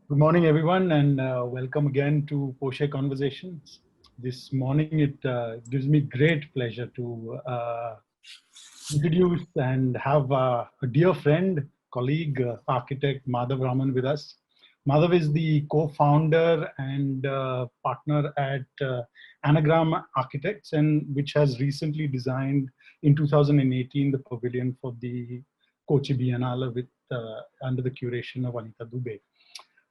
Good morning, everyone, and welcome again to Poshe Conversations. This morning, it gives me great pleasure to introduce and have a dear friend, colleague, architect Madhav Raman with us. Madhav is the co-founder and partner at Anagram Architects, and which has recently designed in 2018 the pavilion for the Kochi Biennale with under the curation of Anita Dubey.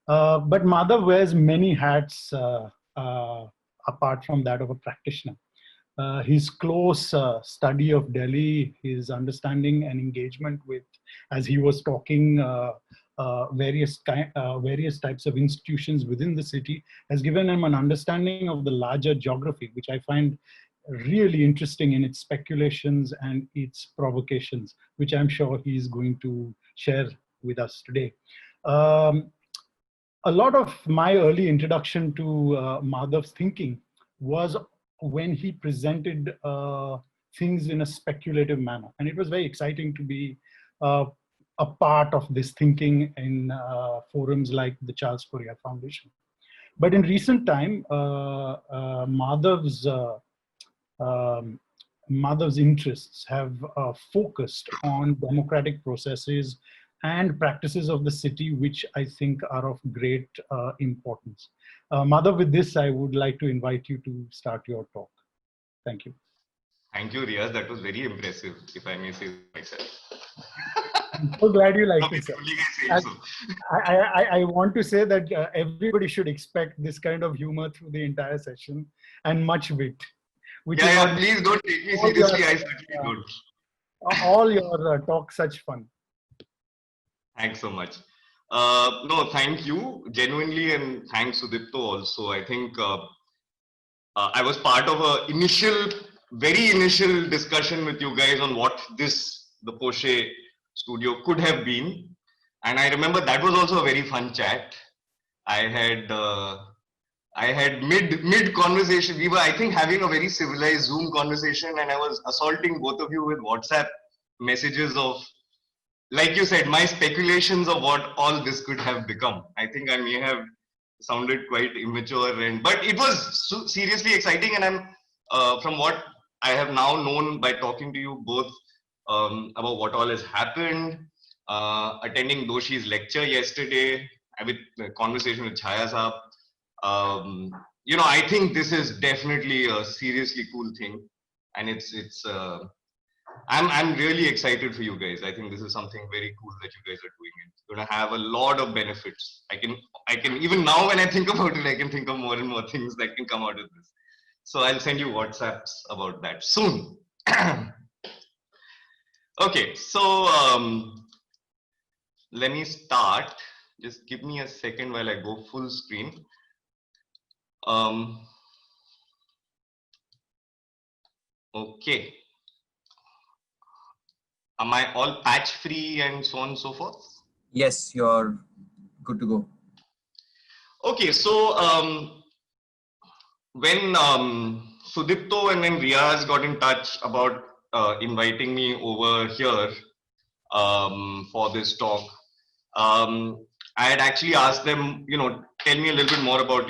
But Madhav wears many hats apart from that of a practitioner. His close study of Delhi, his understanding and engagement with, as he was talking, various types of institutions within the city has given him an understanding of the larger geography, which I find really interesting in its speculations and its provocations, which I'm sure he's going to share with us today. A lot of my early introduction to Madhav's thinking was when he presented things in a speculative manner. And it was very exciting to be a part of this thinking in forums like the Charles Fourier Foundation. But in recent time, Madhav's interests have focused on democratic processes and practices of the city, which I think are of great importance. Madhav, with this, I would like to invite you to start your talk. Thank you. Thank you, Riaz. That was very impressive, if I may say myself. I'm so glad you liked it, sir. I want to say that everybody should expect this kind of humor through the entire session and much wit. Yeah, please don't take me seriously. I certainly don't. All your talk such fun. Thanks so much. No, thank you genuinely, and thanks Sudipto also. I think I was part of a very initial discussion with you guys on what the Poshe studio could have been, and I remember that was also a very fun chat. I had mid conversation. We were, I think, having a very civilized Zoom conversation, and I was assaulting both of you with WhatsApp messages of, like you said, my speculations of what all this could have become. I think I may have sounded quite immature, but it was seriously exciting. And I'm from what I have now known by talking to you both about what all has happened, attending Doshi's lecture yesterday, with the conversation with Chaya Saab. You know, I think this is definitely a seriously cool thing, and I'm really excited for you guys. I think this is something very cool that you guys are doing. It's going to have a lot of benefits. I can even now when I think about it, I can think of more and more things that can come out of this. So I'll send you WhatsApps about that soon. Okay, so let me start. Just give me a second while I go full screen. Okay. Am I all patch free and so on and so forth? Yes, you're good to go. Okay, so when Sudipto and then Riaz got in touch about inviting me over here for this talk, I had actually asked them, you know, tell me a little bit more about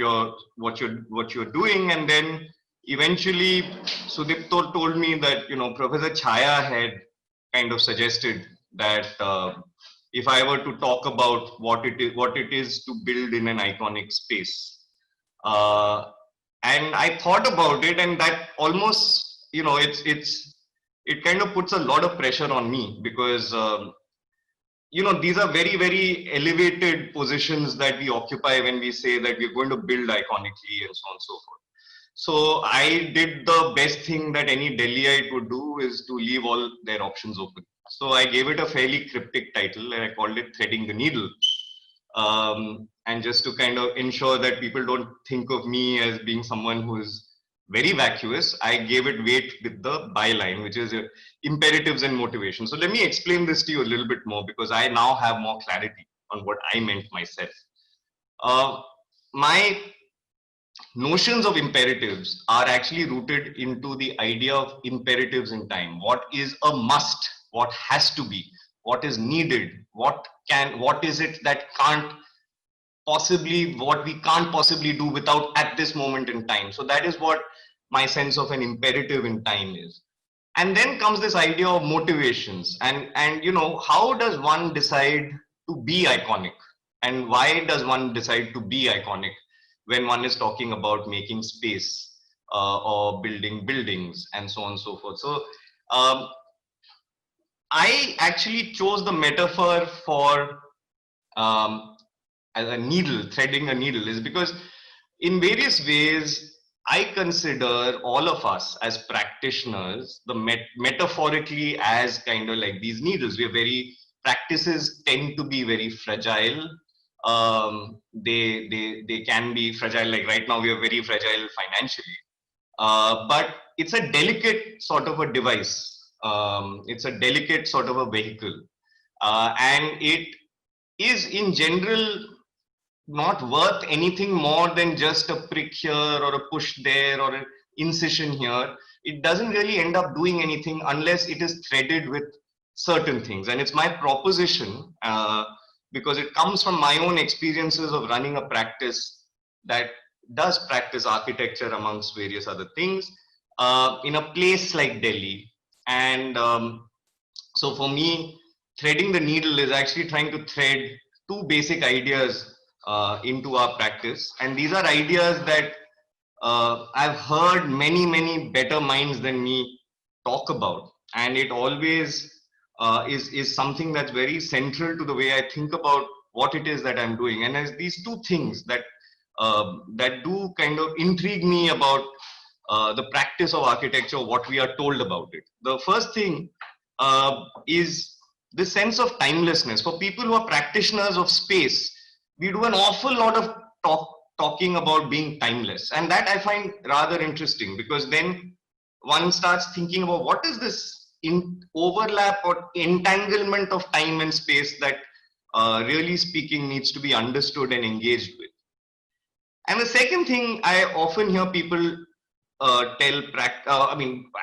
what you're doing, and then eventually Sudipto told me that, you know, Professor Chaya had kind of suggested that if I were to talk about what it is to build in an iconic space, and I thought about it, and that almost, you know, it kind of puts a lot of pressure on me, because you know, these are very, very elevated positions that we occupy when we say that we're going to build iconically and so on and so forth. So I did the best thing that any Delhiite would do, is to leave all their options open. So I gave it a fairly cryptic title, and I called it Threading the Needle. And just to kind of ensure that people don't think of me as being someone who is very vacuous, I gave it weight with the byline, which is imperatives and motivation. So let me explain this to you a little bit more, because I now have more clarity on what I meant myself. My notions of imperatives are actually rooted into the idea of imperatives in time. What is a must? What has to be? What is needed? What is it that can't possibly what we can't possibly do without at this moment in time. So that is what my sense of an imperative in time is. And then comes this idea of motivations, and you know, how does one decide to be iconic, and why does one decide to be iconic when one is talking about making space or building buildings and so on and so forth. So I actually chose the metaphor for as a needle, threading a needle, is because in various ways I consider all of us as practitioners, the metaphorically as kind of like these needles. We are very, practices tend to be very fragile. They can be fragile, like right now we are very fragile financially. But it's a delicate sort of a device. It's a delicate sort of a vehicle. And it is in general not worth anything more than just a prick here or a push there or an incision here. It doesn't really end up doing anything unless it is threaded with certain things. And it's my proposition, because it comes from my own experiences of running a practice that does practice architecture amongst various other things in a place like Delhi. And so for me, threading the needle is actually trying to thread two basic ideas into our practice. And these are ideas that I've heard many better minds than me talk about. And it always is something that's very central to the way I think about what it is that I'm doing. And as these two things that that do kind of intrigue me about the practice of architecture, what we are told about it. The first thing is the sense of timelessness. For people who are practitioners of space, we do an awful lot of talking about being timeless. And that I find rather interesting, because then one starts thinking about what is this overlap or entanglement of time and space that really speaking needs to be understood and engaged with. And the second thing I often hear people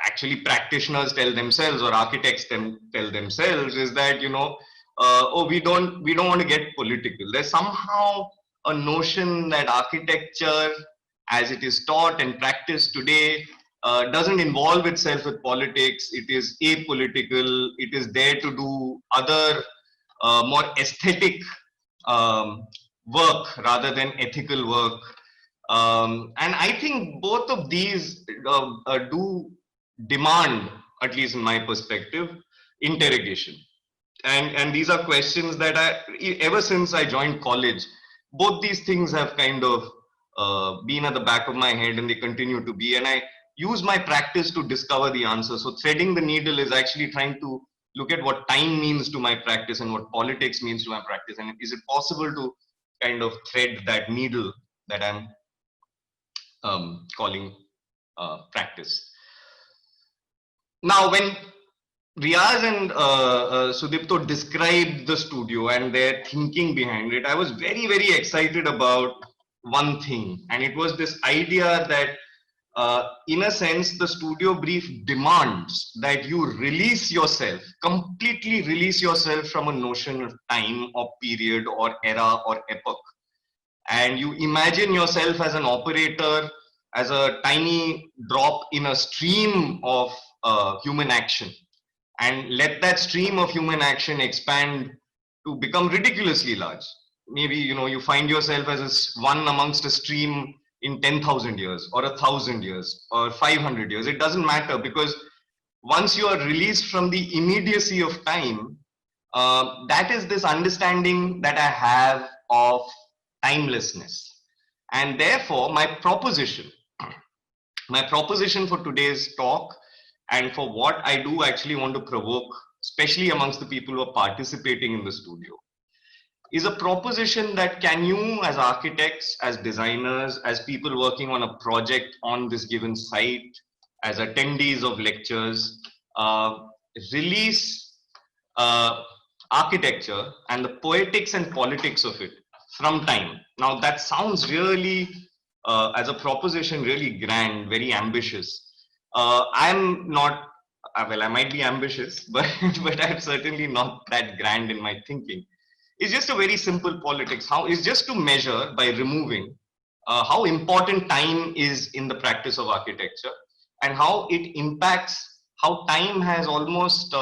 actually practitioners tell themselves, or architects tell themselves, is that, you know, oh, we don't want to get political. There's somehow a notion that architecture as it is taught and practiced today doesn't involve itself with politics. It is apolitical. It is there to do other more aesthetic work rather than ethical work. And I think both of these do demand, at least in my perspective, interrogation. And these are questions that ever since I joined college, both these things have kind of been at the back of my head, and they continue to be. And I use my practice to discover the answer. So threading the needle is actually trying to look at what time means to my practice and what politics means to my practice. And is it possible to kind of thread that needle that I'm calling practice? Now, when Riaz and Sudipto described the studio and their thinking behind it, I was very excited about one thing. And it was this idea that in a sense, the studio brief demands that you release yourself, completely release yourself from a notion of time or period or era or epoch. And you imagine yourself as an operator, as a tiny drop in a stream of human action, and let that stream of human action expand to become ridiculously large. Maybe, you know, you find yourself as one amongst a stream in 10,000 years or 1,000 years or 500 years. It doesn't matter, because once you are released from the immediacy of time, that is this understanding that I have of timelessness. And therefore, my proposition for today's talk, and for what I do actually want to provoke, especially amongst the people who are participating in the studio, is a proposition that can you, as architects, as designers, as people working on a project on this given site, as attendees of lectures, release architecture and the poetics and politics of it from time. Now that sounds really, as a proposition, really grand, very ambitious. I'm not, well, I might be ambitious, but I'm certainly not that grand in my thinking. is just a very simple politics. How is just to measure by removing how important time is in the practice of architecture, and how it impacts, how time has almost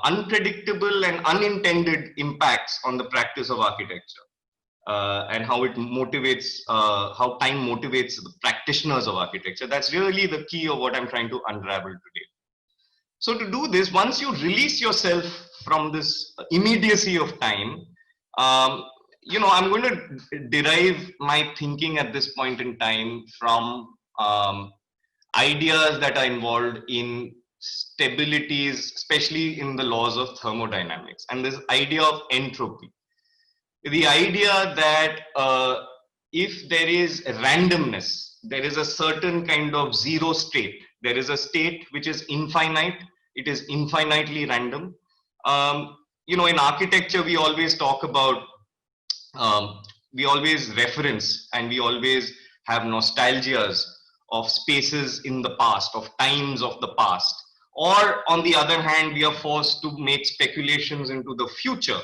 unpredictable and unintended impacts on the practice of architecture, and how it motivates, how time motivates the practitioners of architecture. That's really the key of what I'm trying to unravel today. So to do this, once you release yourself from this immediacy of time, I'm going to derive my thinking at this point in time from ideas that are involved in stabilities, especially in the laws of thermodynamics, and this idea of entropy. The idea that if there is randomness, there is a certain kind of zero state. There is a state which is infinite. It is infinitely random. In architecture, we always talk about, we always reference and we always have nostalgias of spaces in the past, of times of the past. Or on the other hand, we are forced to make speculations into the future.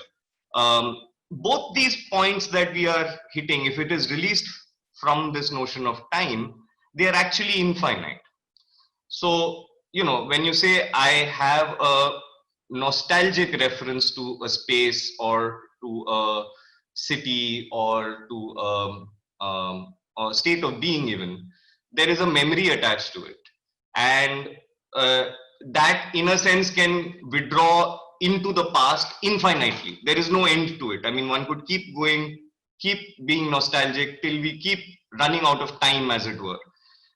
Both these points that we are hitting, if it is released from this notion of time, they are actually infinite. So, when you say I have a nostalgic reference to a space or to a city or to a state of being even, there is a memory attached to it. And that in a sense can withdraw into the past infinitely. There is no end to it. I mean, one could keep going, keep being nostalgic till we keep running out of time, as it were.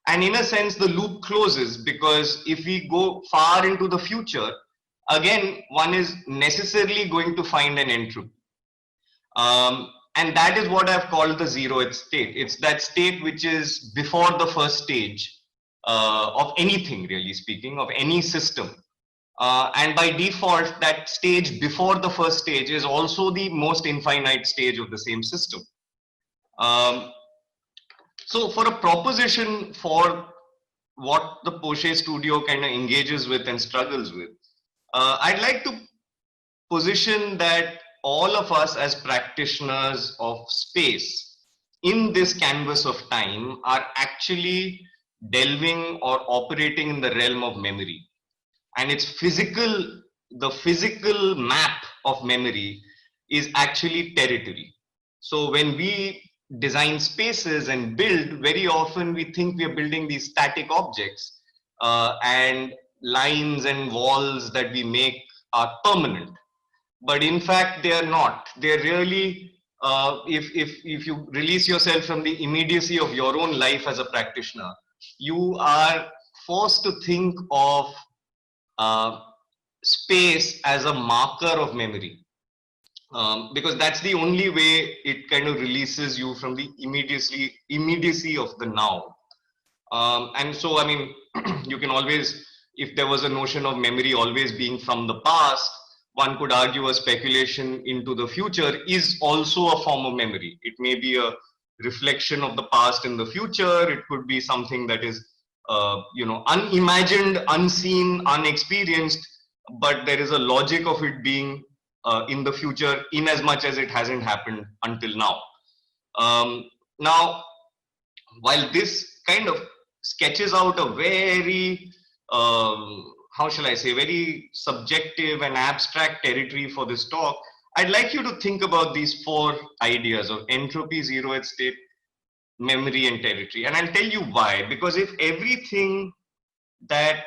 And in a sense, the loop closes, because if we go far into the future, again, one is necessarily going to find an entropy. And that is what I've called the zeroth state. It's that state which is before the first stage of anything, really speaking, of any system. And by default, that stage before the first stage is also the most infinite stage of the same system. So for a proposition for what the Porsche studio kind of engages with and struggles with, I'd like to position that all of us as practitioners of space in this canvas of time are actually delving or operating in the realm of memory. And its physical, the physical map of memory is actually territory. So when we design spaces and build, very often we think we are building these static objects, and lines and walls that we make are permanent. But in fact, they are not. They're really, if you release yourself from the immediacy of your own life as a practitioner, you are forced to think of space as a marker of memory. Because that's the only way it kind of releases you from the immediacy of the now. And so, I mean, you can always, if there was a notion of memory always being from the past, one could argue a speculation into the future is also a form of memory. It may be a reflection of the past in the future. It could be something that is, unimagined, unseen, unexperienced, but there is a logic of it being in the future, in as much as it hasn't happened until now. Now, while this kind of sketches out a very, how shall I say, very subjective and abstract territory for this talk, I'd like you to think about these four ideas of entropy, zeroth state, memory, and territory. And I'll tell you why. Because if everything that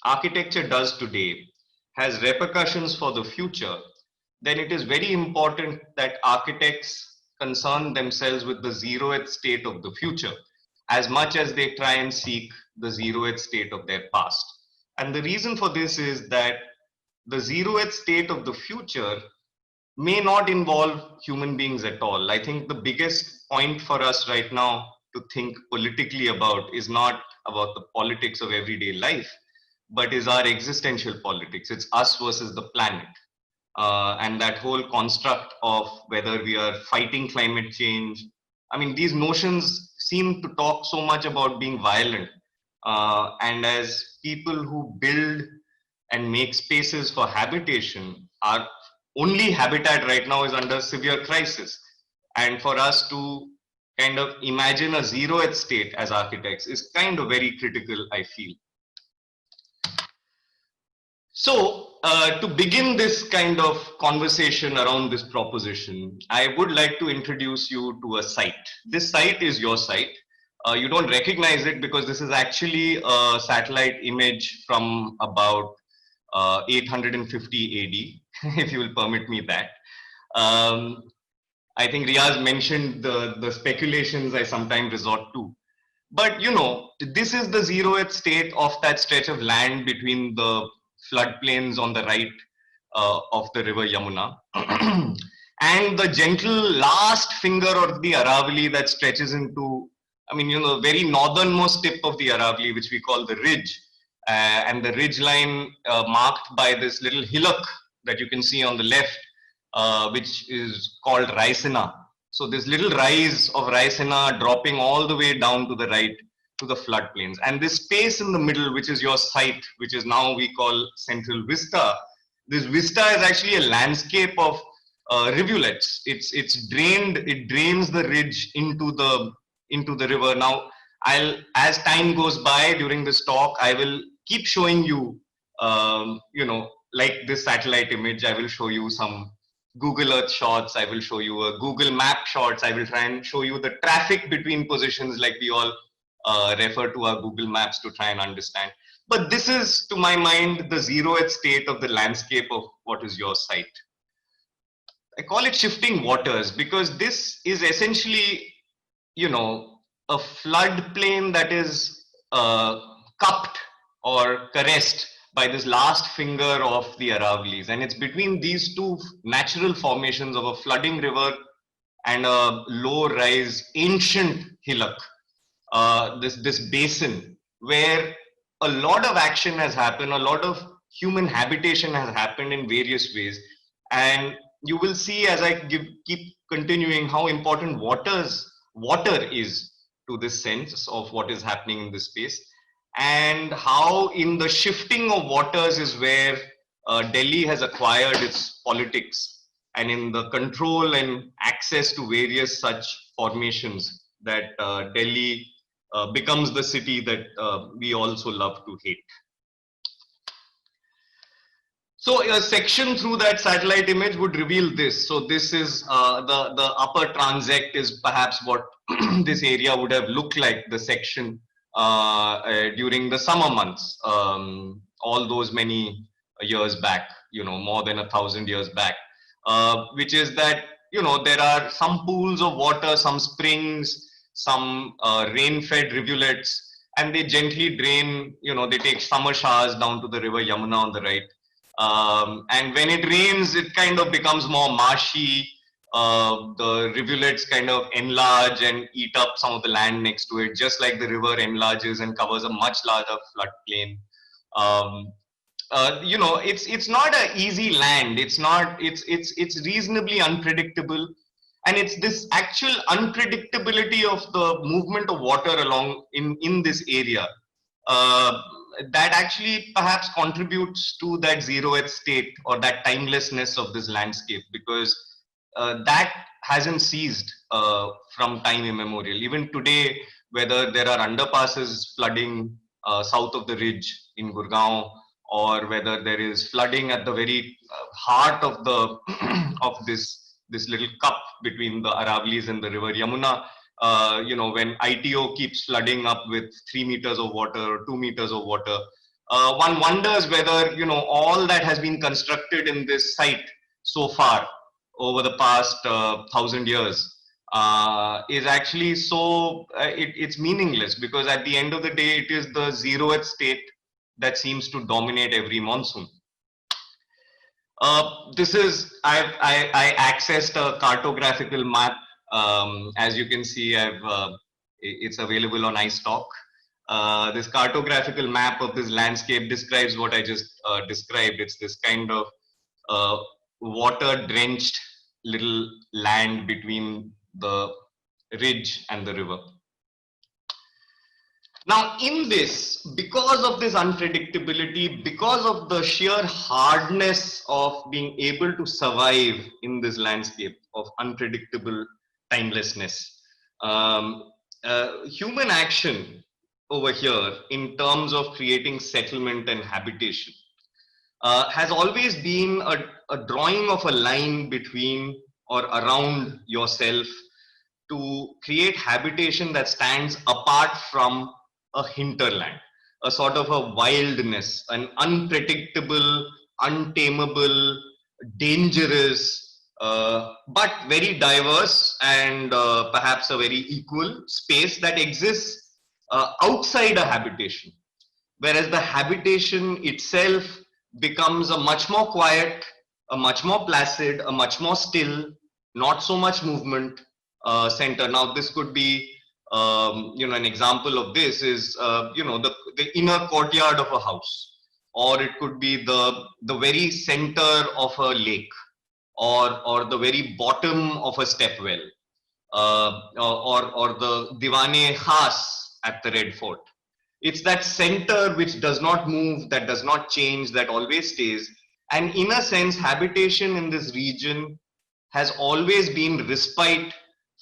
architecture does today has repercussions for the future, then it is very important that architects concern themselves with the zeroth state of the future, as much as they try and seek the zeroth state of their past. And the reason for this is that the zeroth state of the future may not involve human beings at all. I think the biggest point for us right now to think politically about is not about the politics of everyday life, but is our existential politics. It's us versus the planet. And that whole construct of whether we are fighting climate change. I mean, these notions seem to talk so much about being violent. And as people who build and make spaces for habitation, our only habitat right now is under severe crisis. And for us to kind of imagine a zero-eth state as architects is kind of very critical, I feel. So, to begin this kind of conversation around this proposition, I would like to introduce you to a site. This site is your site. You don't recognize it because this is actually a satellite image from about 850 AD, if you will permit me that. I think Riaz mentioned the speculations I sometimes resort to. But you know, this is the zero-eth state of that stretch of land between the floodplains on the right of the river Yamuna and the gentle last finger of the Aravalli that stretches into, I mean, you know, the very northernmost tip of the Aravalli, which we call the ridge, and the ridge line marked by this little hillock that you can see on the left, which is called Raisina. So this little rise of Raisina dropping all the way down to the right to the floodplains. And this space in the middle, which is your site, which is now we call Central Vista, this vista is actually a landscape of rivulets. It's drained, it drains the ridge into the river. Now, as time goes by during this talk, I will keep showing you, you know, like this satellite image, I will show you some Google Earth shots, I will show you a Google Map shots, I will try and show you the traffic between positions like we all refer to our Google Maps to try and understand. But this is, to my mind, the zero-eth state of the landscape of what is your site. I call it shifting waters because this is essentially, you know, a floodplain that is cupped or caressed by this last finger of the Aravallis. And it's between these two natural formations of a flooding river and a low-rise ancient hillock, this basin, where a lot of action has happened, a lot of human habitation has happened in various ways. And you will see as I keep continuing how important water is to this sense of what is happening in this space, and how in the shifting of waters is where Delhi has acquired its politics, and in the control and access to various such formations that Delhi becomes the city that we also love to hate. So a section through that satellite image would reveal this. So this is the upper transect is perhaps what this area would have looked like, the section during the summer months, all those many years back, you know, more than 1,000 years back, which is that, you know, there are some pools of water, some springs, some rain-fed rivulets, and they gently drain, you know, they take summer showers down to the river Yamuna on the right. And when it rains, it kind of becomes more marshy. The rivulets kind of enlarge and eat up some of the land next to it, just like the river enlarges and covers a much larger floodplain. You know, it's not an easy land. It's reasonably unpredictable, and it's this actual unpredictability of the movement of water along in this area that actually perhaps contributes to that zero-eth state or that timelessness of this landscape, because that hasn't ceased from time immemorial. Even today, whether there are underpasses flooding south of the ridge in Gurgaon, or whether there is flooding at the very heart of the of this little cup between the Aravallis and the river Yamuna. You know, when ITO keeps flooding up with 3 meters of water or 2 meters of water, one wonders whether, you know, all that has been constructed in this site so far over the past 1,000 years is actually so, it's meaningless, because at the end of the day, it is the zero-eth state that seems to dominate every monsoon. This is, I accessed a cartographical map. As you can see, it's available on iStock. This cartographical map of this landscape describes what I just described. It's this kind of water-drenched little land between the ridge and the river. Now, in this, because of this unpredictability, because of the sheer hardness of being able to survive in this landscape of unpredictable timelessness, human action over here in terms of creating settlement and habitation has always been a drawing of a line between or around yourself to create habitation that stands apart from a hinterland, a sort of a wildness, an unpredictable, untamable, dangerous, but very diverse and perhaps a very equal space that exists outside a habitation. Whereas the habitation itself becomes a much more quiet, a much more placid, a much more still, not so much movement center. Now, this could be, an example of this is, the inner courtyard of a house, or it could be the very center of a lake, or the very bottom of a step well, or the Diwane Khas at the Red Fort. It's that center which does not move, that does not change, that always stays. And in a sense, habitation in this region has always been respite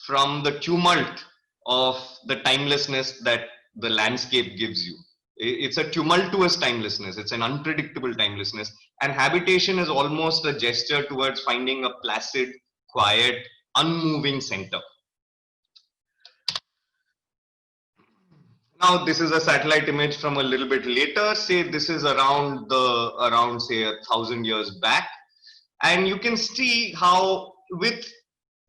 from the tumult of the timelessness that the landscape gives you. It's a tumultuous timelessness, it's an unpredictable timelessness. And habitation is almost a gesture towards finding a placid, quiet, unmoving center. Now, this is a satellite image from a little bit later. Say this is around say 1,000 years back, and you can see how with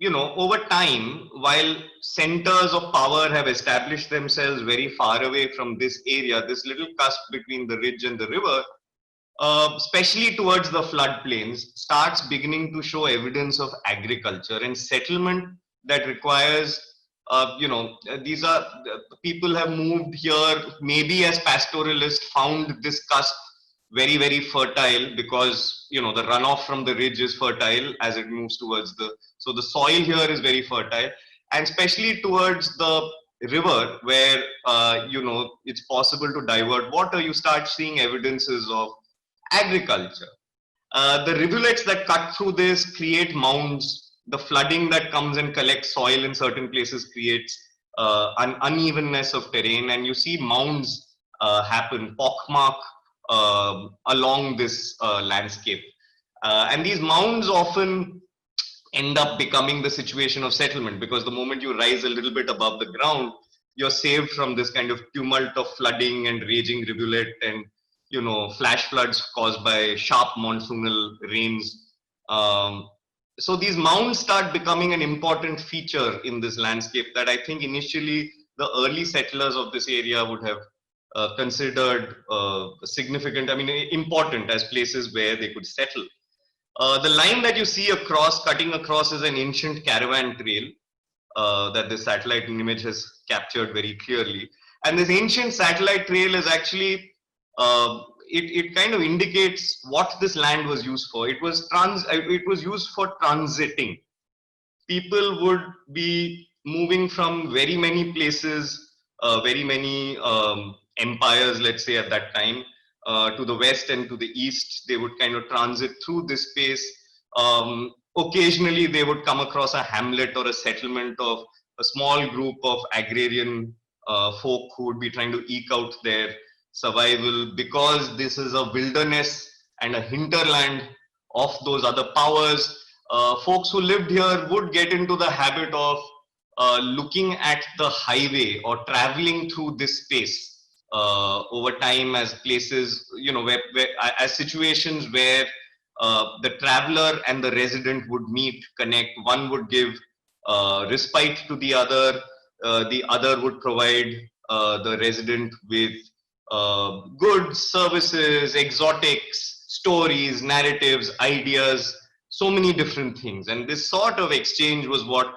over time, while centers of power have established themselves very far away from this area, this little cusp between the ridge and the river, especially towards the floodplains, starts beginning to show evidence of agriculture and settlement that requires these are people have moved here maybe as pastoralists, found this cusp very, very fertile because the runoff from the ridge is fertile as it moves towards so the soil here is very fertile, and especially towards the river where it's possible to divert water, you start seeing evidences of agriculture. The rivulets that cut through this create mounds. The flooding that comes and collects soil in certain places creates an unevenness of terrain, and you see mounds happen, pockmark along this landscape. And these mounds often end up becoming the situation of settlement, because the moment you rise a little bit above the ground, you're saved from this kind of tumult of flooding and raging rivulet and flash floods caused by sharp monsoonal rains. So these mounds start becoming an important feature in this landscape that I think initially the early settlers of this area would have considered significant, important as places where they could settle. The line that you see cutting across is an ancient caravan trail that the satellite image has captured very clearly. And this ancient satellite trail is actually it kind of indicates what this land was used for. It was used for transiting. People would be moving from very many places, very many empires, let's say at that time, to the west and to the east. They would kind of transit through this space. Occasionally, they would come across a hamlet or a settlement of a small group of agrarian folk who would be trying to eke out their survival, because this is a wilderness and a hinterland of those other powers. Folks who lived here would get into the habit of looking at the highway or traveling through this space over time as places, as situations where the traveler and the resident would meet, connect. One would give respite to the other would provide the resident with goods, services, exotics, stories, narratives, ideas, so many different things. And this sort of exchange was what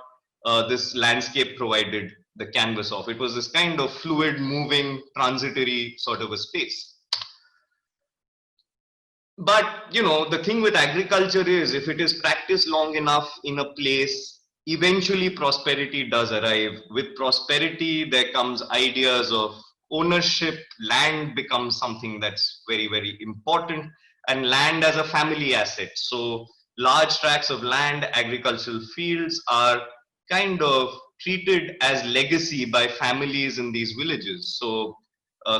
this landscape provided the canvas of. It was this kind of fluid, moving, transitory sort of a space. But, the thing with agriculture is, if it is practiced long enough in a place, eventually prosperity does arrive. With prosperity, there comes ideas of ownership, land becomes something that's very, very important, and land as a family asset. So large tracts of land, agricultural fields are kind of treated as legacy by families in these villages. So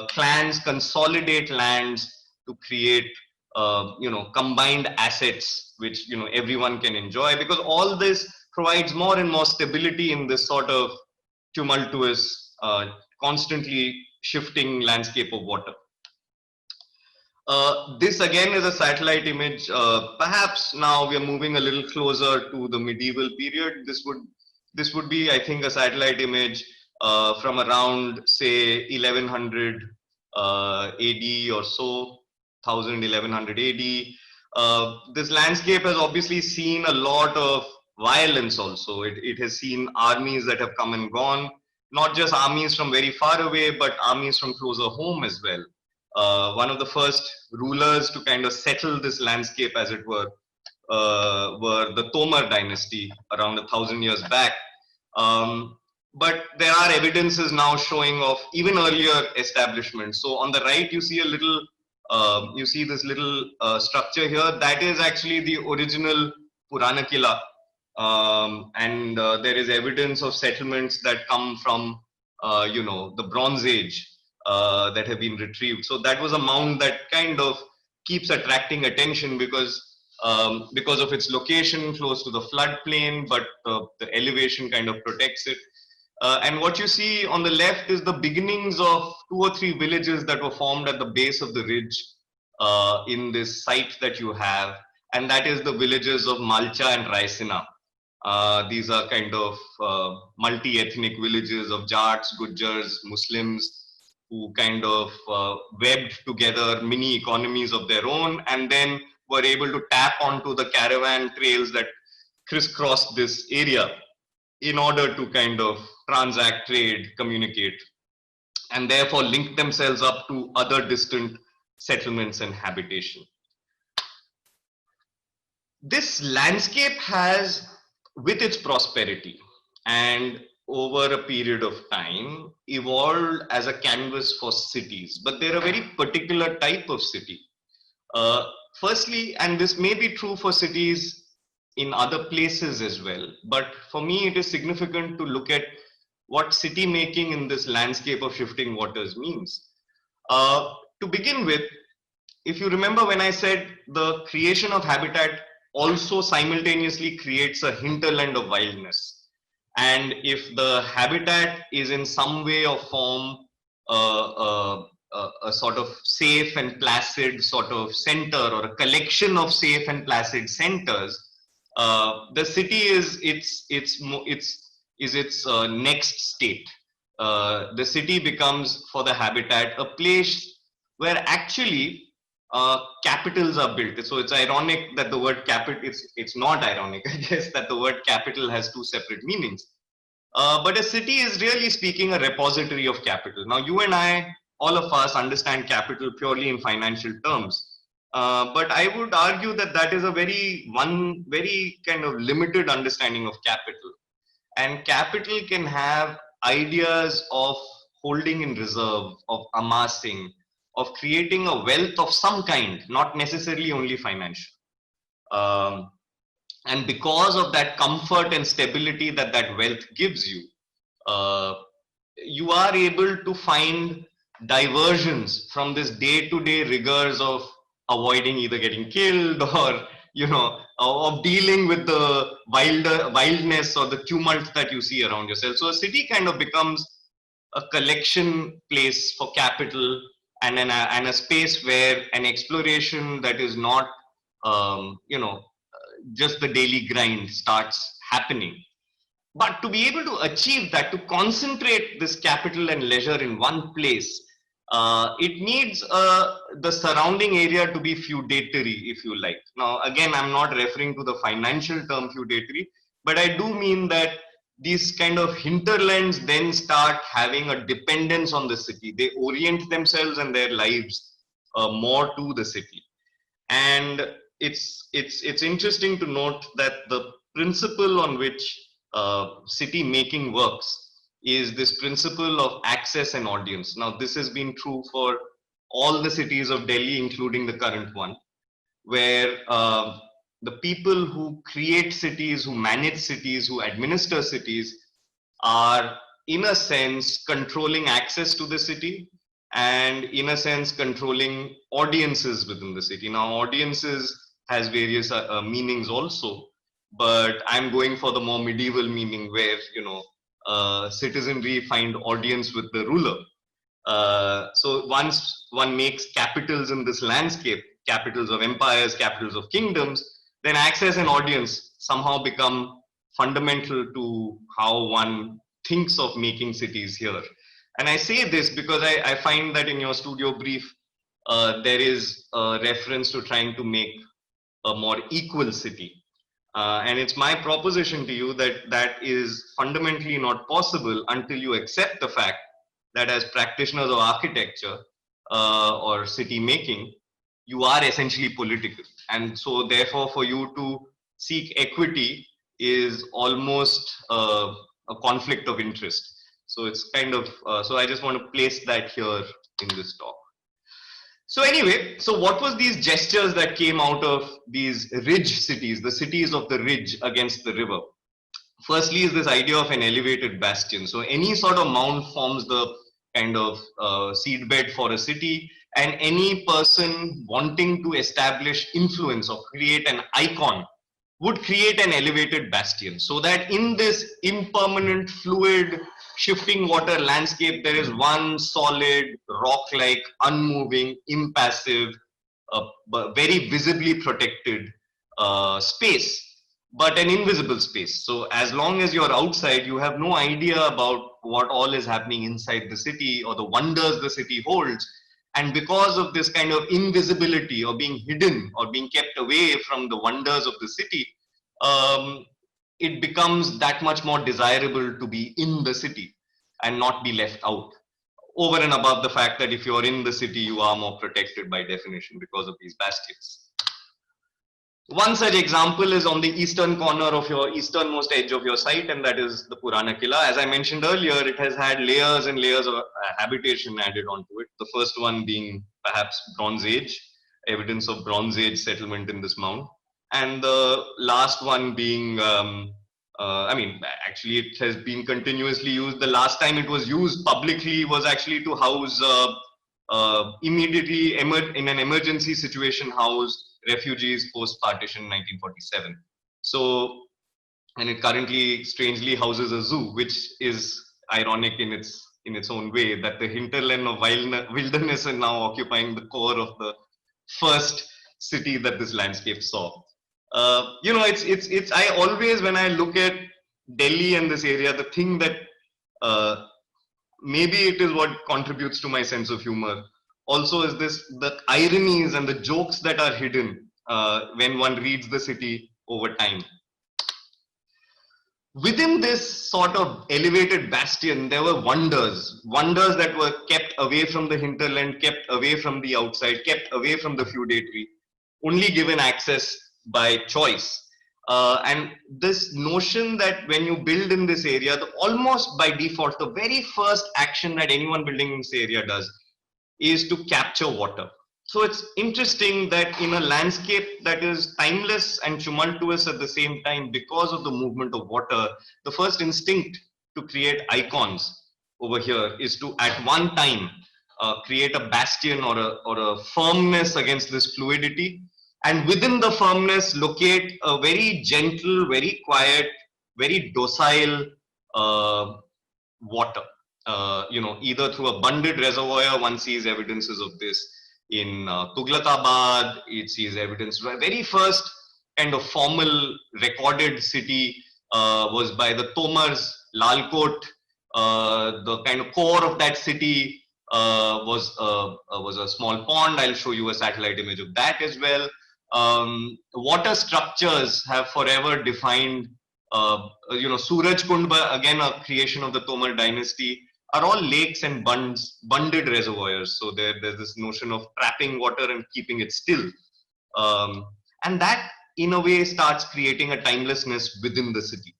clans consolidate lands to create combined assets which everyone can enjoy, because all this provides more and more stability in this sort of tumultuous, constantly shifting landscape of water. This again is a satellite image. Perhaps now we are moving a little closer to the medieval period. This would be, I think, a satellite image from around, say, 1100 AD or so, 1100 AD. This landscape has obviously seen a lot of violence also. It has seen armies that have come and gone, not just armies from very far away, but armies from closer home as well. One of the first rulers to kind of settle this landscape, as it were the Tomar dynasty around 1,000 years back. But there are evidences now showing of even earlier establishments. So on the right, you see a little, you see this little structure here. That is actually the original Purana Killa. And there is evidence of settlements that come from, the Bronze Age that have been retrieved. So that was a mound that kind of keeps attracting attention because of its location close to the floodplain, but the elevation kind of protects it. And what you see on the left is the beginnings of 2 or 3 villages that were formed at the base of the ridge in this site that you have, and that is the villages of Malcha and Raisina. These are kind of multi-ethnic villages of Jats, Gujars, Muslims, who kind of webbed together mini economies of their own, and then were able to tap onto the caravan trails that crisscrossed this area in order to kind of transact, trade, communicate, and therefore link themselves up to other distant settlements and habitation. This landscape has, with its prosperity and over a period of time, evolved as a canvas for cities, but they're a very particular type of city. Firstly, and this may be true for cities in other places as well, but for me it is significant to look at what city making in this landscape of shifting waters means. To begin with, if you remember when I said the creation of habitat also simultaneously creates a hinterland of wildness. And if the habitat is in some way or form a sort of safe and placid sort of center, or a collection of safe and placid centers, the city is its next state. The city becomes, for the habitat, a place where actually capitals are built. So it's ironic that the word capital, it's not ironic, I guess, that the word capital has 2 separate meanings. But a city is really speaking a repository of capital. Now you and I, all of us, understand capital purely in financial terms. But I would argue that that is a very kind of limited understanding of capital. And capital can have ideas of holding in reserve, of amassing, of creating a wealth of some kind, not necessarily only financial. And because of that comfort and stability that that wealth gives you, you are able to find diversions from this day-to-day rigors of avoiding either getting killed or, of dealing with the wildness or the tumult that you see around yourself. So a city kind of becomes a collection place for capital, and a space where an exploration that is not, just the daily grind starts happening. But to be able to achieve that, to concentrate this capital and leisure in one place, it needs the surrounding area to be feudatory, if you like. Now, again, I'm not referring to the financial term feudatory, but I do mean that these kind of hinterlands then start having a dependence on the city. They orient themselves and their lives more to the city. And it's interesting to note that the principle on which city making works is this principle of access and audience. Now, this has been true for all the cities of Delhi, including the current one, where the people who create cities, who manage cities, who administer cities are, in a sense, controlling access to the city and, in a sense, controlling audiences within the city. Now, audiences has various meanings also, but I'm going for the more medieval meaning where, citizenry find audience with the ruler. So once one makes capitals in this landscape, capitals of empires, capitals of kingdoms, then access and audience somehow become fundamental to how one thinks of making cities here. And I say this because I find that in your studio brief, there is a reference to trying to make a more equal city. And it's my proposition to you that that is fundamentally not possible until you accept the fact that as practitioners of architecture or city making, you are essentially political. And so therefore for you to seek equity is almost a conflict of interest. So it's kind of, so I just want to place that here in this talk. So anyway, so what was these gestures that came out of these ridge cities, the cities of the ridge against the river? Firstly is this idea of an elevated bastion. So any sort of mound forms the kind of seedbed for a city, and any person wanting to establish influence or create an icon would create an elevated bastion, so that in this impermanent, fluid, shifting water landscape, there is one solid, rock-like, unmoving, impassive, very visibly protected space, but an invisible space. So as long as you're outside, you have no idea about what all is happening inside the city or the wonders the city holds. And because of this kind of invisibility or being hidden or being kept away from the wonders of the city, it becomes that much more desirable to be in the city and not be left out. Over and above the fact that if you're in the city, you are more protected by definition because of these bastions. One such example is on the eastern corner of your easternmost edge of your site, and that is the Purana Killa. As I mentioned earlier, it has had layers and layers of habitation added onto it. The first one being perhaps Bronze Age, evidence of Bronze Age settlement in this mound. And the last one being, actually it has been continuously used. The last time it was used publicly was actually to house, immediately in an emergency situation, house refugees post-partition 1947. So, and it currently strangely houses a zoo, which is ironic in its own way, that the hinterland of wilderness is now occupying the core of the first city that this landscape saw. It's I always, when I look at Delhi and this area, the thing that maybe it is what contributes to my sense of humor also is the ironies and the jokes that are hidden when one reads the city over time. Within this sort of elevated bastion, there were wonders that were kept away from the hinterland, kept away from the outside, kept away from the feudatory, only given access by choice. And this notion that when you build in this area, almost by default, the very first action that anyone building in this area does is to capture water. So it's interesting that in a landscape that is timeless and tumultuous at the same time because of the movement of water, the first instinct to create icons over here is to at one time create a bastion or a firmness against this fluidity, and within the firmness locate a very gentle, very quiet, very docile water. Either through a bunded reservoir, one sees evidences of this in Tughlaqabad. It sees evidence. The very first kind of formal recorded city was by the Tomars, Lalkot. The kind of core of that city was a small pond. I'll show you a satellite image of that as well. Water structures have forever defined, Suraj Kund, again a creation of the Tomar dynasty, are all lakes and bunded reservoirs. So there's this notion of trapping water and keeping it still. And that in a way starts creating a timelessness within the city.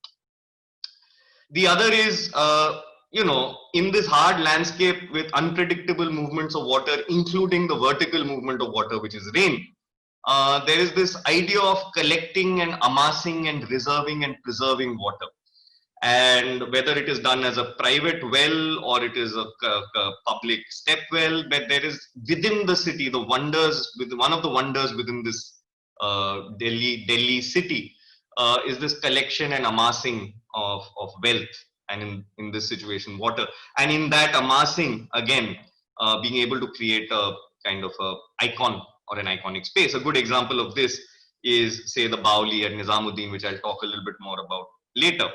The other is in this hard landscape with unpredictable movements of water, including the vertical movement of water, which is rain, there is this idea of collecting and amassing and reserving and preserving water. And whether it is done as a private well or it is a public step well, but there is within the city, the wonders, one of the wonders within this Delhi city is this collection and amassing of wealth, and in this situation, water. And in that amassing, again, being able to create a kind of a icon or an iconic space. A good example of this is, say, the Baoli at Nizamuddin, which I'll talk a little bit more about later.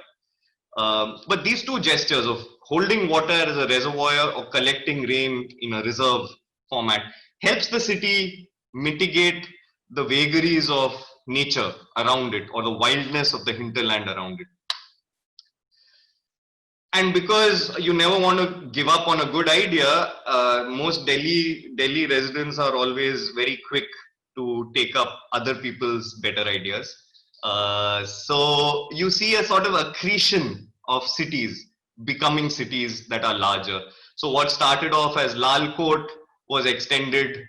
But these two gestures of holding water as a reservoir or collecting rain in a reserve format helps the city mitigate the vagaries of nature around it, or the wildness of the hinterland around it. And because you never want to give up on a good idea, most Delhi residents are always very quick to take up other people's better ideas. So you see a sort of accretion of cities becoming cities that are larger. So what started off as Lal Kot was extended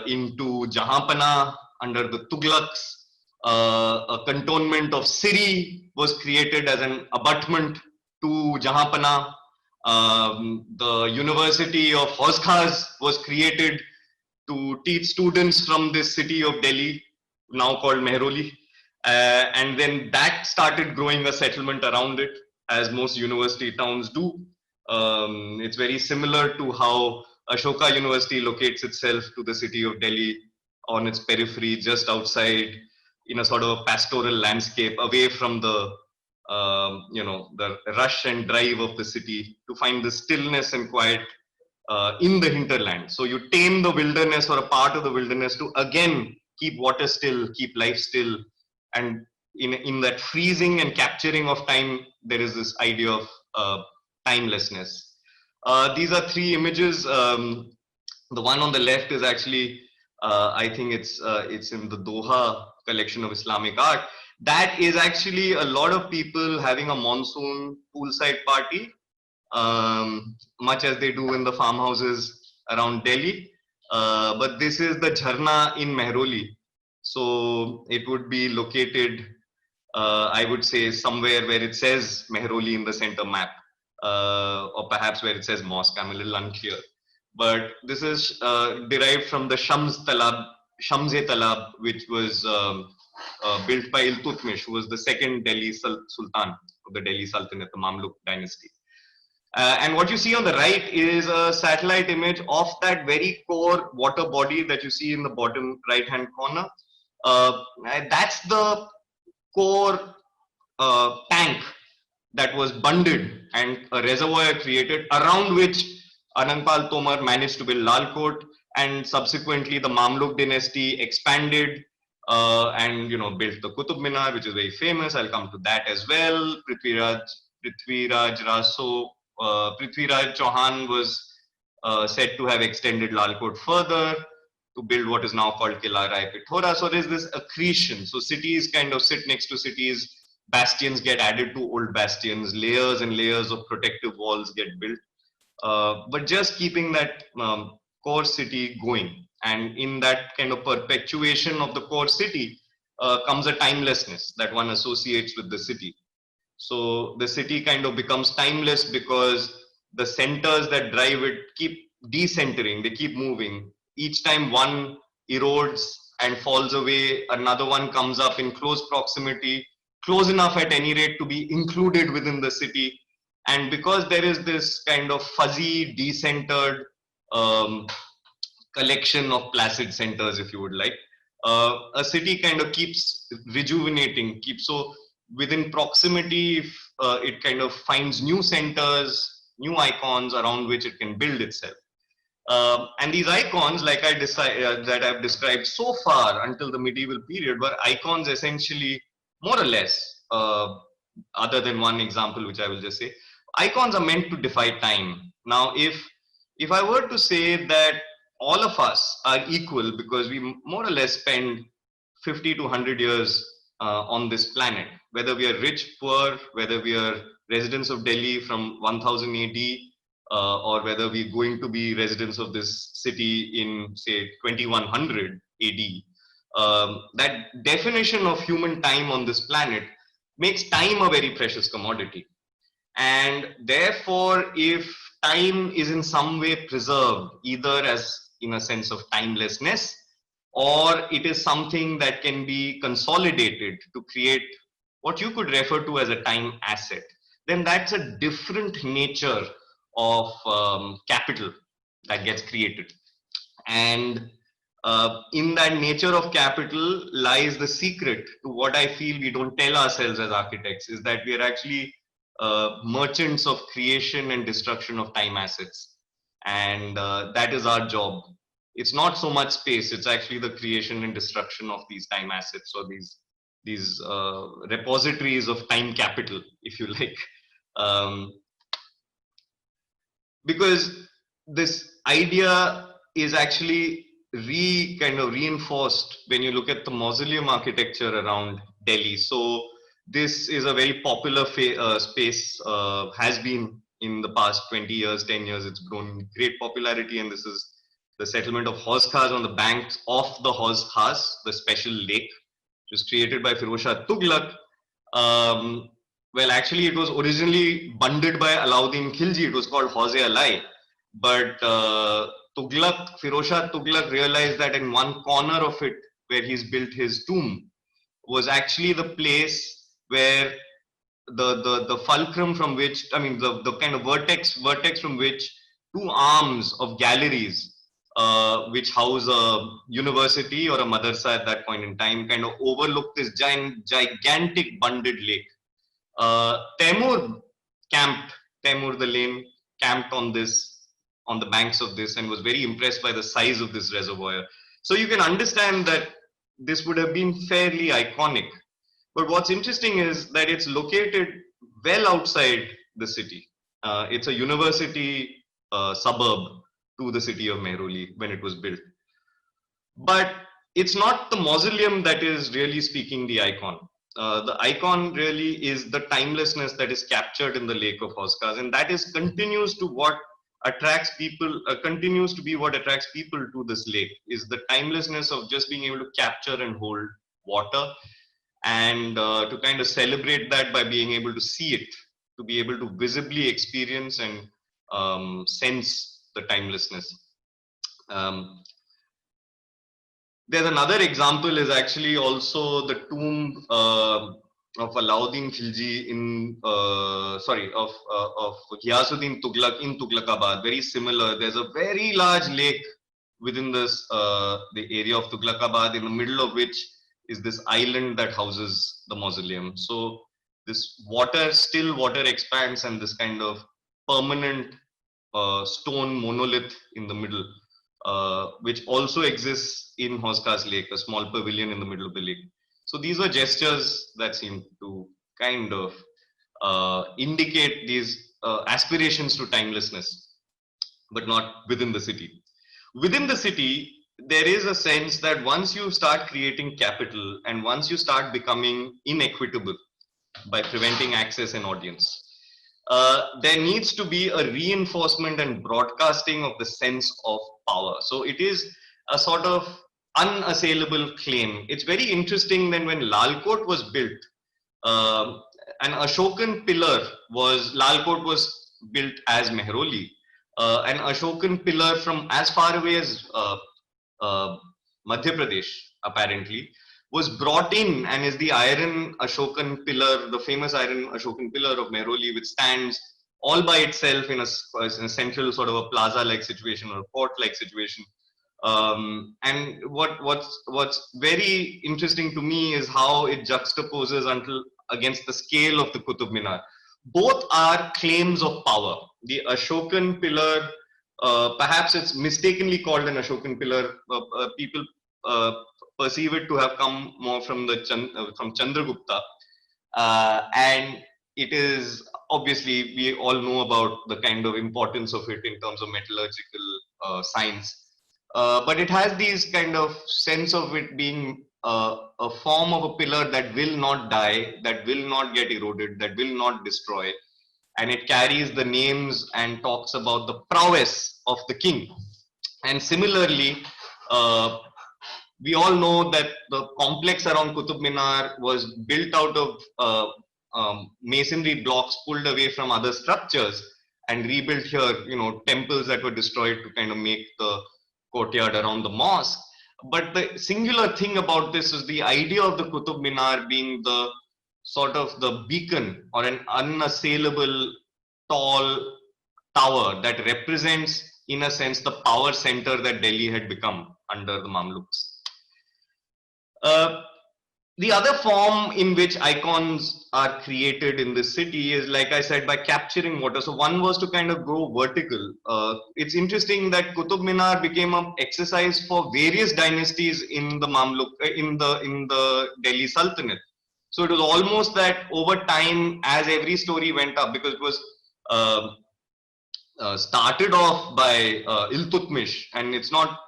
into Jahanpana under the Tughlaqs. A cantonment of Siri was created as an abutment to Jahanpana. The University of Hauzkhaz was created to teach students from this city of Delhi, now called Mehroli. And then that started growing a settlement around it, as most university towns do. It's very similar to how Ashoka University locates itself to the city of Delhi on its periphery, just outside, in a sort of pastoral landscape, away from the the rush and drive of the city, to find the stillness and quiet in the hinterland. So you tame the wilderness or a part of the wilderness to again keep water still, keep life still. And in that freezing and capturing of time, there is this idea of timelessness. These are three images. The one on the left is actually, I think it's in the Doha collection of Islamic art. That is actually a lot of people having a monsoon poolside party, much as they do in the farmhouses around Delhi. But this is the Jharna in Mehroli. So it would be located, I would say, somewhere where it says Mehroli in the center map, or perhaps where it says mosque. I'm a little unclear. But this is derived from the Shamse Talab, which was built by Iltutmish, who was the second Delhi Sultan of the Delhi Sultanate, the Mamluk dynasty. And what you see on the right is a satellite image of that very core water body that you see in the bottom right hand corner. That's the core tank that was bunded and a reservoir created, around which Anandpal Tomar managed to build Lal Kot, and subsequently the Mamluk dynasty expanded and built the Qutub Minar, which is very famous. I'll come to that as well. Prithviraj Chauhan was said to have extended Lal Kot further to build what is now called Kila Rai Pithora. So there's this accretion. So cities kind of sit next to cities, bastions get added to old bastions, layers and layers of protective walls get built. But just keeping that core city going. And in that kind of perpetuation of the core city comes a timelessness that one associates with the city. So the city kind of becomes timeless because the centers that drive it keep decentering, they keep moving. Each time one erodes and falls away, another one comes up in close proximity, close enough at any rate to be included within the city. And because there is this kind of fuzzy, decentered collection of placid centers, if you would like, a city kind of keeps rejuvenating, so within proximity, if it kind of finds new centers, new icons around which it can build itself. And these icons, like that I've described so far until the medieval period, were icons essentially, more or less, other than one example which I will just say, icons are meant to defy time. Now, if I were to say that all of us are equal because we more or less spend 50 to 100 years on this planet, whether we are rich, poor, whether we are residents of Delhi from 1000 AD, or whether we're going to be residents of this city in, say, 2100 AD, that definition of human time on this planet makes time a very precious commodity. And therefore, if time is in some way preserved, either as in a sense of timelessness, or it is something that can be consolidated to create what you could refer to as a time asset, then that's a different nature of capital that gets created. And in that nature of capital lies the secret to what I feel we don't tell ourselves as architects, is that we are actually merchants of creation and destruction of time assets. And that is our job. It's not so much space, it's actually the creation and destruction of these time assets, or these repositories of time capital, if you like. Because this idea is actually kind of reinforced when you look at the mausoleum architecture around Delhi. So this is a very popular space, has been in the past 20 years, 10 years, it's grown great popularity, and this is the settlement of Hauz Khas on the banks of the Hauz Khas, the special lake, which was created by Firoz Shah Tughlaq. Well, actually, it was originally bunded by Alauddin Khilji. It was called Hauz-e-Alai. But Firoz Shah Tughlaq realized that in one corner of it, where he's built his tomb, was actually the place where the fulcrum from which, I mean, the kind of vertex from which two arms of galleries, which house a university or a madrasa at that point in time, kind of overlooked this gigantic bunded lake. Taimur the Lane camped on the banks of this, and was very impressed by the size of this reservoir. So you can understand that this would have been fairly iconic. But what's interesting is that it's located well outside the city. It's a university suburb to the city of Mehroli when it was built. But it's not the mausoleum that is really speaking the icon. The icon really is the timelessness that is captured in the lake of Hauz Khas, and that continues to be what attracts people to this lake, is the timelessness of just being able to capture and hold water, and to kind of celebrate that by being able to see it, to be able to visibly experience and sense the timelessness. There's another example, is actually also the tomb of Alauddin Khilji of Ghiyasuddin Tughlaq in Tughlaqabad. Very similar. There's a very large lake within this the area of Tughlaqabad, in the middle of which is this island that houses the mausoleum. So this still water expanse, and this kind of permanent stone monolith in the middle, which also exists in Hauz Khas Lake, a small pavilion in the middle of the lake. So these were gestures that seem to kind of indicate these aspirations to timelessness, but not within the city. Within the city, there is a sense that once you start creating capital, and once you start becoming inequitable by preventing access and audience, there needs to be a reinforcement and broadcasting of the sense of power. So it is a sort of unassailable claim. It's very interesting that when Lal Kot was built, an Ashokan pillar Lal Kot was built as Mehroli. An Ashokan pillar from as far away as Madhya Pradesh, apparently, was brought in, and is the iron Ashokan pillar, the famous iron Ashokan pillar of Mehroli, which stands all by itself in a central sort of a plaza-like situation, or a court-like situation. And what's very interesting to me is how it juxtaposes against the scale of the Qutub Minar. Both are claims of power. The Ashokan pillar, perhaps it's mistakenly called an Ashokan pillar. People perceive it to have come more from from Chandragupta, and it is obviously, we all know about the kind of importance of it in terms of metallurgical science. But it has these kind of sense of it being a form of a pillar that will not die, that will not get eroded, that will not destroy. And it carries the names and talks about the prowess of the king. And similarly, we all know that the complex around Qutub Minar was built out of masonry blocks pulled away from other structures and rebuilt here, temples that were destroyed to kind of make the courtyard around the mosque. But the singular thing about this is the idea of the Qutub Minar being the sort of the beacon or an unassailable tall tower that represents, in a sense, the power center that Delhi had become under the Mamluks. The other form in which icons are created in this city is, like I said, by capturing water. So one was to kind of go vertical. It's interesting that Qutub Minar became an exercise for various dynasties in the Mamluk, in the Delhi Sultanate. So it was almost that over time, as every story went up, because it was started off by Iltutmish, and it's not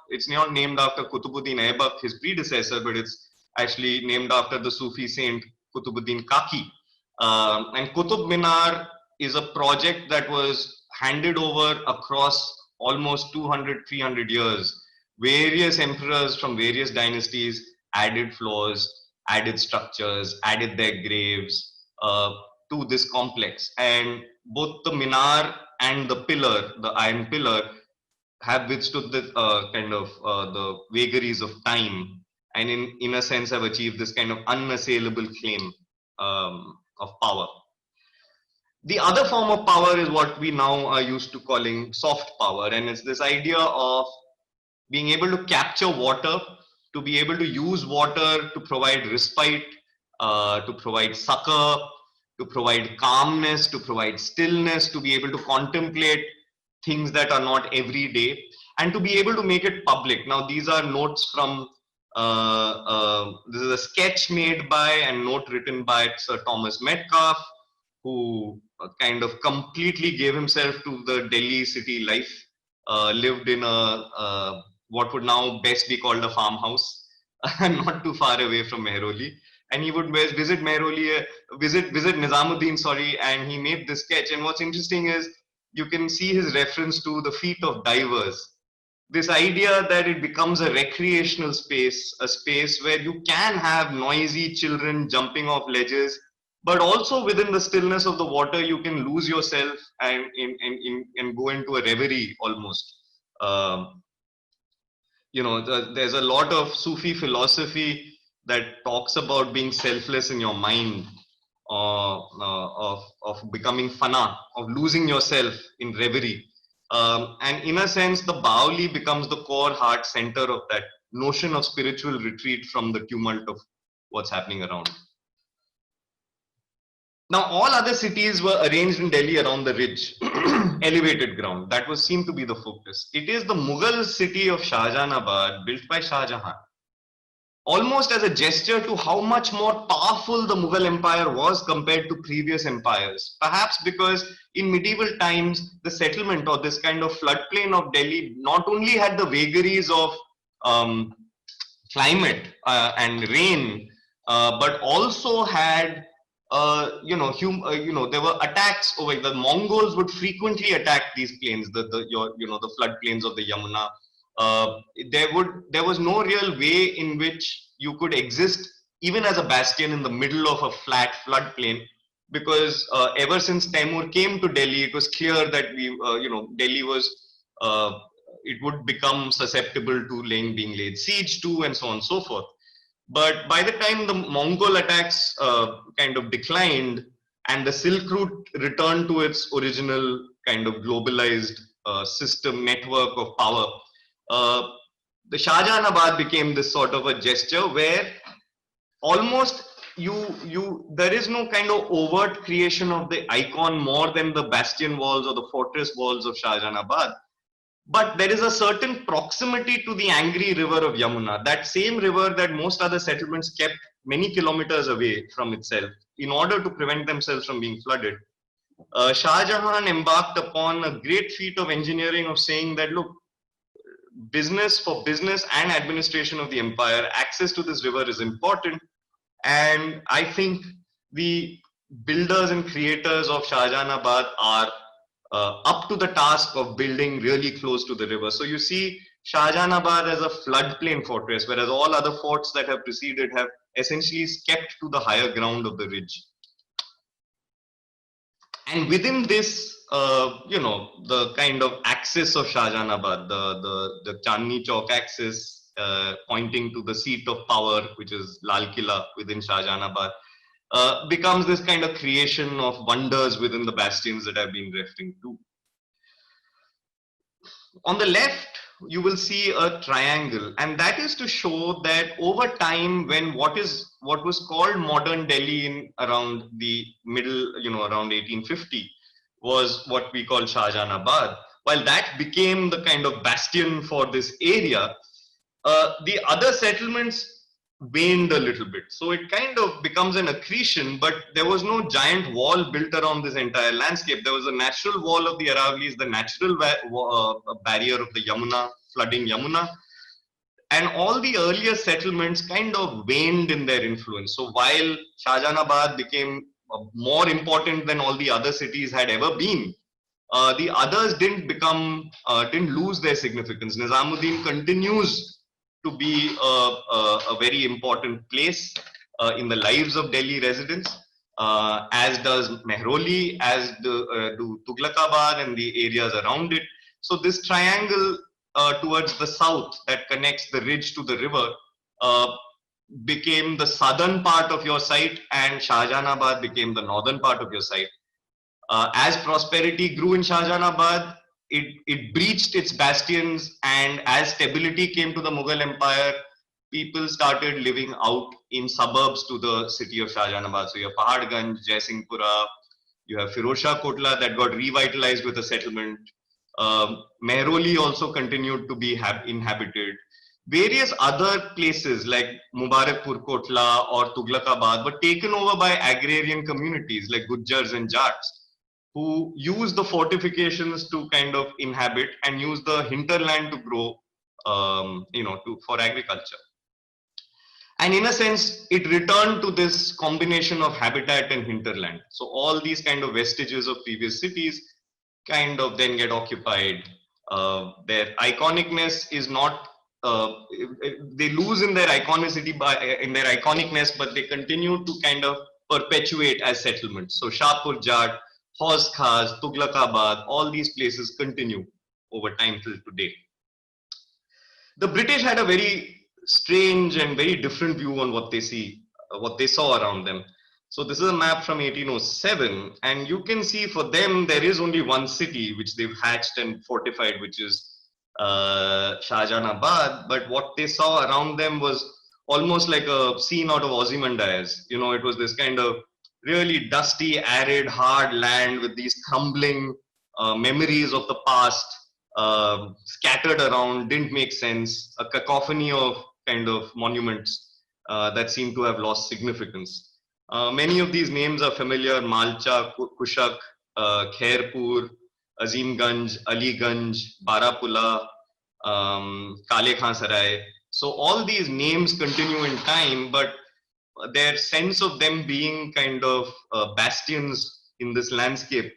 named after Qutbuddin Aibak, his predecessor, but it's actually named after the Sufi saint Qutbuddin Kaki. And Qutub Minar is a project that was handed over across almost 200-300 years. Various emperors from various dynasties added floors, added structures, added their graves to this complex. And both the minar and the pillar, the iron pillar, have withstood the the vagaries of time, and in a sense have achieved this kind of unassailable claim of power. The other form of power is what we now are used to calling soft power, and it's this idea of being able to capture water, to be able to use water to provide respite, to provide succor, to provide calmness, to provide stillness, to be able to contemplate things that are not everyday, and to be able to make it public. Now, these are notes from, this is a sketch made by and note written by Sir Thomas Metcalfe, who kind of completely gave himself to the Delhi city life, lived in a what would now best be called a farmhouse, not too far away from Mehroli. And he would visit Mehroli, visit Nizamuddin, sorry, and he made this sketch. And what's interesting is you can see his reference to the feet of divers. This idea that it becomes a recreational space, a space where you can have noisy children jumping off ledges, but also within the stillness of the water, you can lose yourself and go into a reverie almost. There's a lot of Sufi philosophy that talks about being selfless in your mind, of becoming fana, of losing yourself in reverie. And in a sense, the Baoli becomes the core heart center of that notion of spiritual retreat from the tumult of what's happening around. Now, all other cities were arranged in Delhi around the ridge, elevated ground. That was seemed to be the focus. It is the Mughal city of Shahjahanabad, built by Shah Jahan, almost as a gesture to how much more powerful the Mughal Empire was compared to previous empires. Perhaps because in medieval times, the settlement or this kind of floodplain of Delhi not only had the vagaries of climate and rain, but also had there were attacks over. The Mongols would frequently attack these plains, the floodplains of the Yamuna. There was no real way in which you could exist even as a bastion in the middle of a flat floodplain, because ever since Taimur came to Delhi, it was clear that Delhi was it would become susceptible to being laid siege to, and so on and so forth. But by the time the Mongol attacks kind of declined and the Silk Route returned to its original kind of globalized system network of power, the Shahjahanabad became this sort of a gesture where almost there is no kind of overt creation of the icon more than the bastion walls or the fortress walls of Shahjahanabad. But there is a certain proximity to the angry river of Yamuna, that same river that most other settlements kept many kilometers away from itself in order to prevent themselves from being flooded. Shah Jahan embarked upon a great feat of engineering of saying that, look, for business and administration of the empire, access to this river is important. And I think the builders and creators of Shahjahanabad are up to the task of building really close to the river. So you see Shahjahanabad as a floodplain fortress, whereas all other forts that have preceded have essentially kept to the higher ground of the ridge. And within this, the kind of axis of Shahjahanabad, the Chandni Chowk axis, pointing to the seat of power, which is Lal Killa within Shahjahanabad, becomes this kind of creation of wonders within the bastions that I've been referring to. On the left, you will see a triangle, and that is to show that over time, when what was called modern Delhi in around the middle, around 1850, was what we call Shahjahanabad. While that became the kind of bastion for this area, the other settlements waned a little bit. So it kind of becomes an accretion, but there was no giant wall built around this entire landscape. There was a natural wall of the Aravallis, the natural barrier of the Yamuna, flooding Yamuna. And all the earlier settlements kind of waned in their influence. So while Shahjahanabad became more important than all the other cities had ever been, the others didn't lose their significance. Nizamuddin continues to be a very important place in the lives of Delhi residents, as does Mehroli, as do Tughlakabad and the areas around it. So this triangle towards the south that connects the ridge to the river became the southern part of your site, and Shahjahanabad became the northern part of your site. As prosperity grew in Shahjahanabad, it breached its bastions, and as stability came to the Mughal Empire, people started living out in suburbs to the city of Shahjahanabad. So you have Paharganj, Jaisinghpura, you have Firozshah Kotla that got revitalized with a settlement. Mehroli also continued to be inhabited. Various other places like Mubarakpur Kotla or Tughlakabad were taken over by agrarian communities like Gujjars and Jats, who use the fortifications to kind of inhabit and use the hinterland to grow, for agriculture. And in a sense, it returned to this combination of habitat and hinterland. So all these kind of vestiges of previous cities kind of then get occupied. Their iconicness is not, they lose in their iconicity in their iconicness, but they continue to kind of perpetuate as settlements. So Shahpur Jat, Hauz Khas, Tughlakabad, all these places continue over time till today. The British had a very strange and very different view on what they saw around them. So this is a map from 1807, and you can see for them there is only one city which they've hatched and fortified, which is Shahjahanabad. But what they saw around them was almost like a scene out of Ozymandias. It was this kind of really dusty, arid, hard land with these crumbling memories of the past scattered around, didn't make sense, a cacophony of kind of monuments that seem to have lost significance. Many of these names are familiar: Malcha, Kushak, Khairpur, Azimganj, Aliganj, Barapula, Kale Khan Sarai. So all these names continue in time, but their sense of them being kind of bastions in this landscape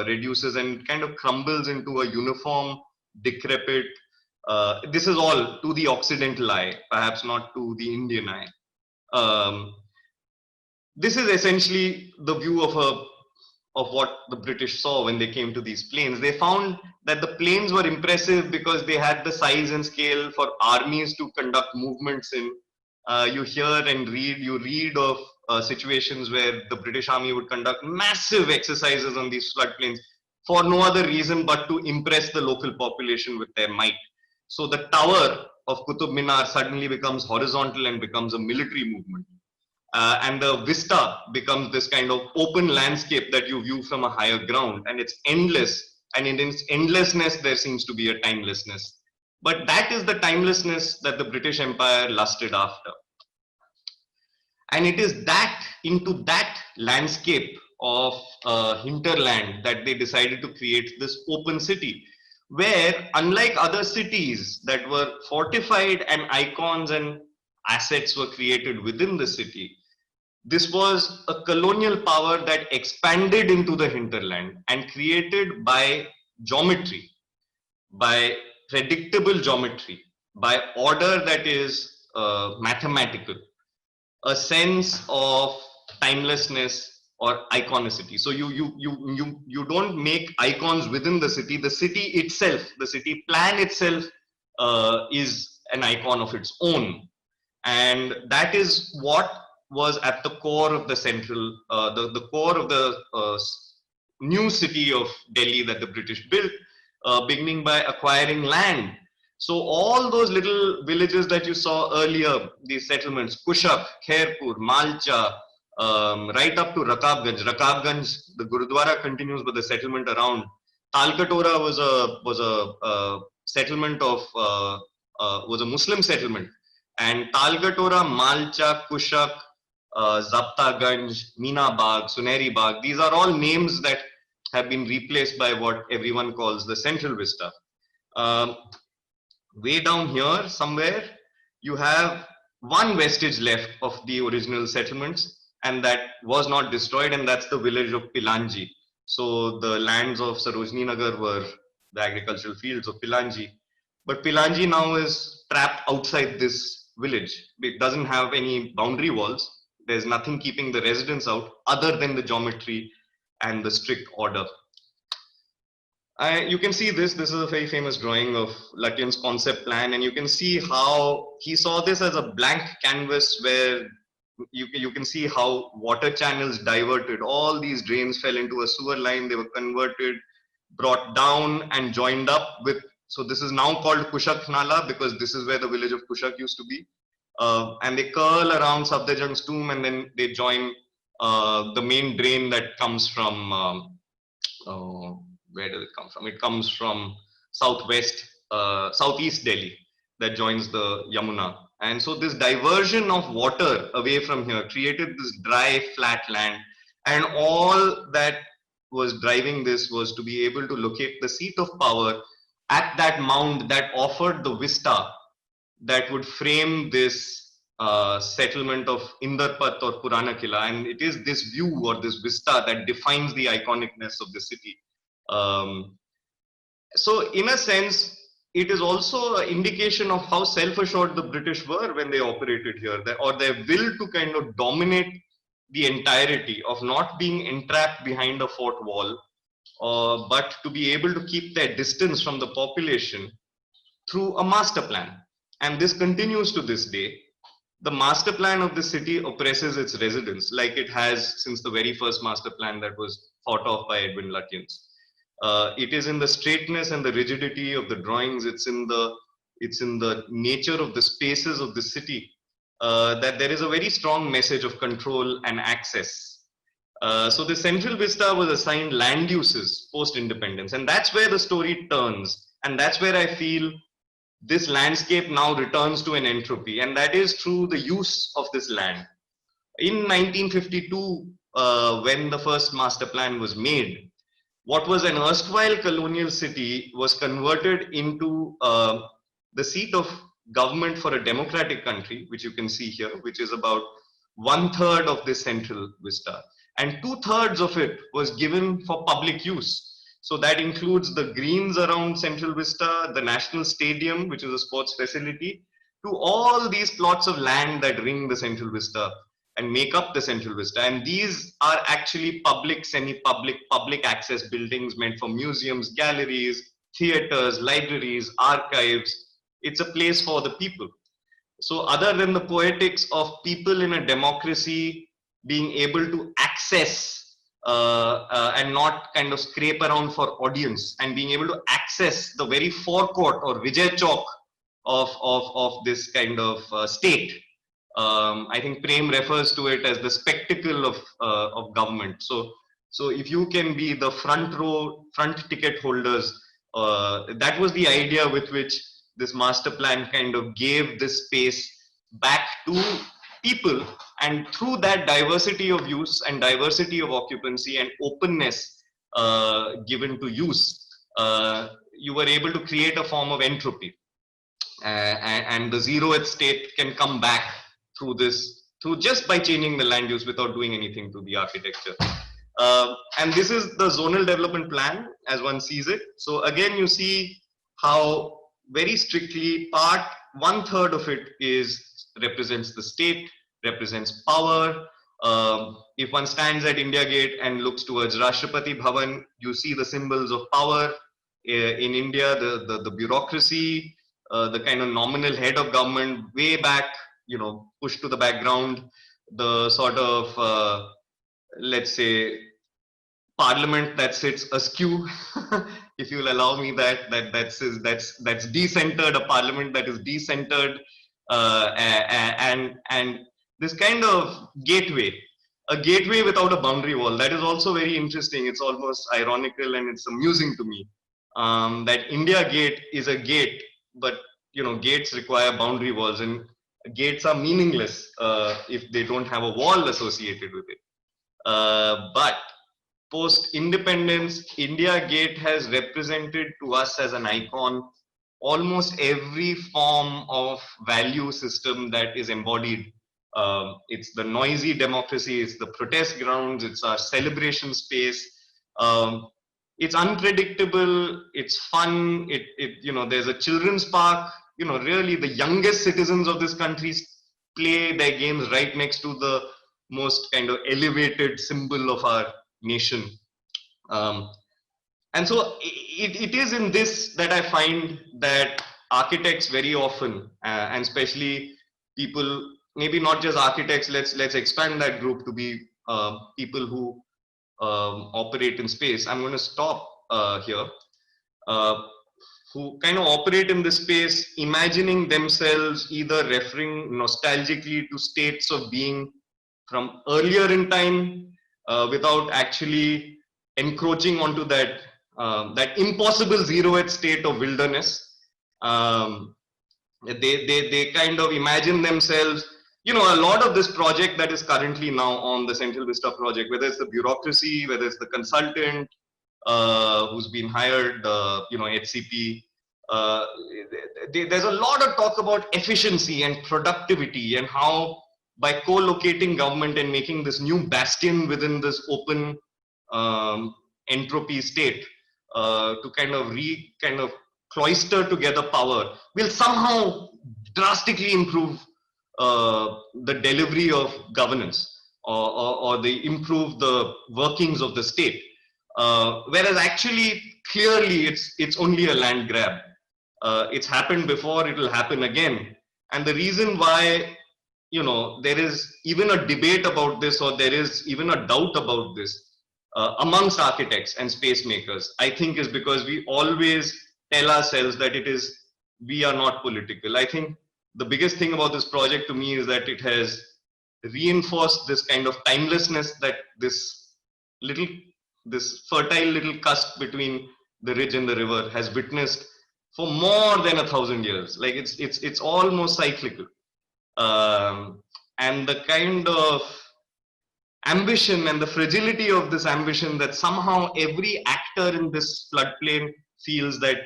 reduces and kind of crumbles into a uniform, decrepit. This is all to the Occidental eye, perhaps not to the Indian eye. This is essentially the view of what the British saw when they came to these plains. They found that the plains were impressive because they had the size and scale for armies to conduct movements in. You hear and read of situations where the British Army would conduct massive exercises on these floodplains for no other reason but to impress the local population with their might. So the tower of Qutub Minar suddenly becomes horizontal and becomes a military movement. And the vista becomes this kind of open landscape that you view from a higher ground, and it's endless. And in its endlessness, there seems to be a timelessness. But that is the timelessness that the British Empire lusted after. And it is into that landscape of hinterland that they decided to create this open city. where unlike other cities that were fortified and icons and assets were created within the city, this was a colonial power that expanded into the hinterland and created by geometry, by predictable geometry, by order that is mathematical, a sense of timelessness or iconicity. So you don't make icons within the city. The city itself, the city plan itself, is an icon of its own, and that is what was at the core of the central, the core of the new city of Delhi that the British built, beginning by acquiring land. So all those little villages that you saw earlier, these settlements, Kushak, Khairpur, Malcha, right up to Rakabganj. Rakabganj, the Gurudwara continues, but the settlement around Talkatora was a settlement of was a Muslim settlement, and Talkatora, Malcha, Kushak, Zaptaganj, Meena Bagh, Suneri Bagh, these are all names that have been replaced by what everyone calls the Central Vista. Way down here somewhere, you have one vestige left of the original settlements, and that was not destroyed, and that's the village of Pilanji. So the lands of Sarojini Nagar were the agricultural fields of Pilanji. But Pilanji now is trapped outside this village. It doesn't have any boundary walls. There's nothing keeping the residents out other than the geometry and the strict order. You can see this is a very famous drawing of Lutyens' concept plan, and you can see how he saw this as a blank canvas where you can see how water channels diverted. All these drains fell into a sewer line, they were converted, brought down and joined up with, so this is now called Kushak Nala because this is where the village of Kushak used to be. And they curl around Safdarjung's tomb, and then they join the main drain that comes from, where does it come from? It comes from southeast Delhi that joins the Yamuna. And so this diversion of water away from here created this dry, flat land. And all that was driving this was to be able to locate the seat of power at that mound that offered the vista that would frame this settlement of Indarpat or Purana Kila. And it is this view or this vista that defines the iconicness of the city. So in a sense, it is also an indication of how self-assured the British were when they operated here, or their will to kind of dominate the entirety, of not being entrapped behind a fort wall, but to be able to keep their distance from the population through a master plan. And this continues to this day. The master plan of the city oppresses its residents like it has since the very first master plan that was thought of by Edwin Lutyens. It is in the straightness and the rigidity of the drawings. It's in the nature of the spaces of the city that there is a very strong message of control and access. So the Central Vista was assigned land uses post-independence, and that's where the story turns, and that's where I feel this landscape now returns to an entropy, and that is through the use of this land. In 1952, when the first master plan was made, what was an erstwhile colonial city was converted into the seat of government for a democratic country, which you can see here, which is about 1/3 of this Central Vista. And 2/3 of it was given for public use. So that includes the greens around Central Vista, the National Stadium, which is a sports facility, to all these plots of land that ring the Central Vista and make up the Central Vista. And these are actually public, semi-public, public access buildings meant for museums, galleries, theaters, libraries, archives. It's a place for the people. So other than the poetics of people in a democracy being able to access and not kind of scrape around for audience, and being able to access the very forecourt or Vijay Chowk of this kind of state. I think Prem refers to it as the spectacle of government. So if you can be the front ticket holders, that was the idea with which this master plan kind of gave this space back to people, and through that diversity of use and diversity of occupancy and openness given to use, you were able to create a form of entropy, and the zeroth state can come back through this, through just by changing the land use without doing anything to the architecture. And this is the zonal development plan as one sees it. So again, you see how very strictly one-third of it represents the state, represents power. If one stands at India Gate and looks towards Rashtrapati Bhavan, you see the symbols of power in India, the bureaucracy, the kind of nominal head of government way back, pushed to the background, the sort of, let's say, parliament that sits askew, if you will allow me that's decentered, a parliament that is decentered, and this kind of gateway, a gateway without a boundary wall. That is also very interesting. It's almost ironical and it's amusing to me that India Gate is a gate, but gates require boundary walls, and gates are meaningless if they don't have a wall associated with it. But post-independence, India Gate has represented to us as an icon almost every form of value system that is embodied. It's the noisy democracy, it's the protest grounds, it's our celebration space. It's unpredictable, it's fun, there's a children's park. Really the youngest citizens of this country play their games right next to the most kind of elevated symbol of our nation. And so it is in this that I find that architects very often, and especially people, maybe not just architects, let's expand that group to be people who operate in space. I'm going to stop here. Who kind of operate in this space, imagining themselves either referring nostalgically to states of being from earlier in time, without actually encroaching onto that impossible zeroth state of wilderness. They kind of imagine themselves, a lot of this project that is currently now on the Central Vista project, whether it's the bureaucracy, whether it's the consultant who's been hired, HCP, there's a lot of talk about efficiency and productivity, and how by co-locating government and making this new bastion within this open entropy state to kind of cloister together power will somehow drastically improve the delivery of governance, or improve the workings of the state. Whereas actually, clearly, it's only a land grab. It's happened before, it will happen again. And the reason why there is even a debate about this, or there is even a doubt about this amongst architects and space makers, I think is because we always tell ourselves that we are not political. I think the biggest thing about this project to me is that it has reinforced this kind of timelessness that this fertile little cusp between the ridge and the river has witnessed for more than 1,000 years. Like it's almost cyclical. And the kind of ambition and the fragility of this ambition, that somehow every actor in this floodplain feels that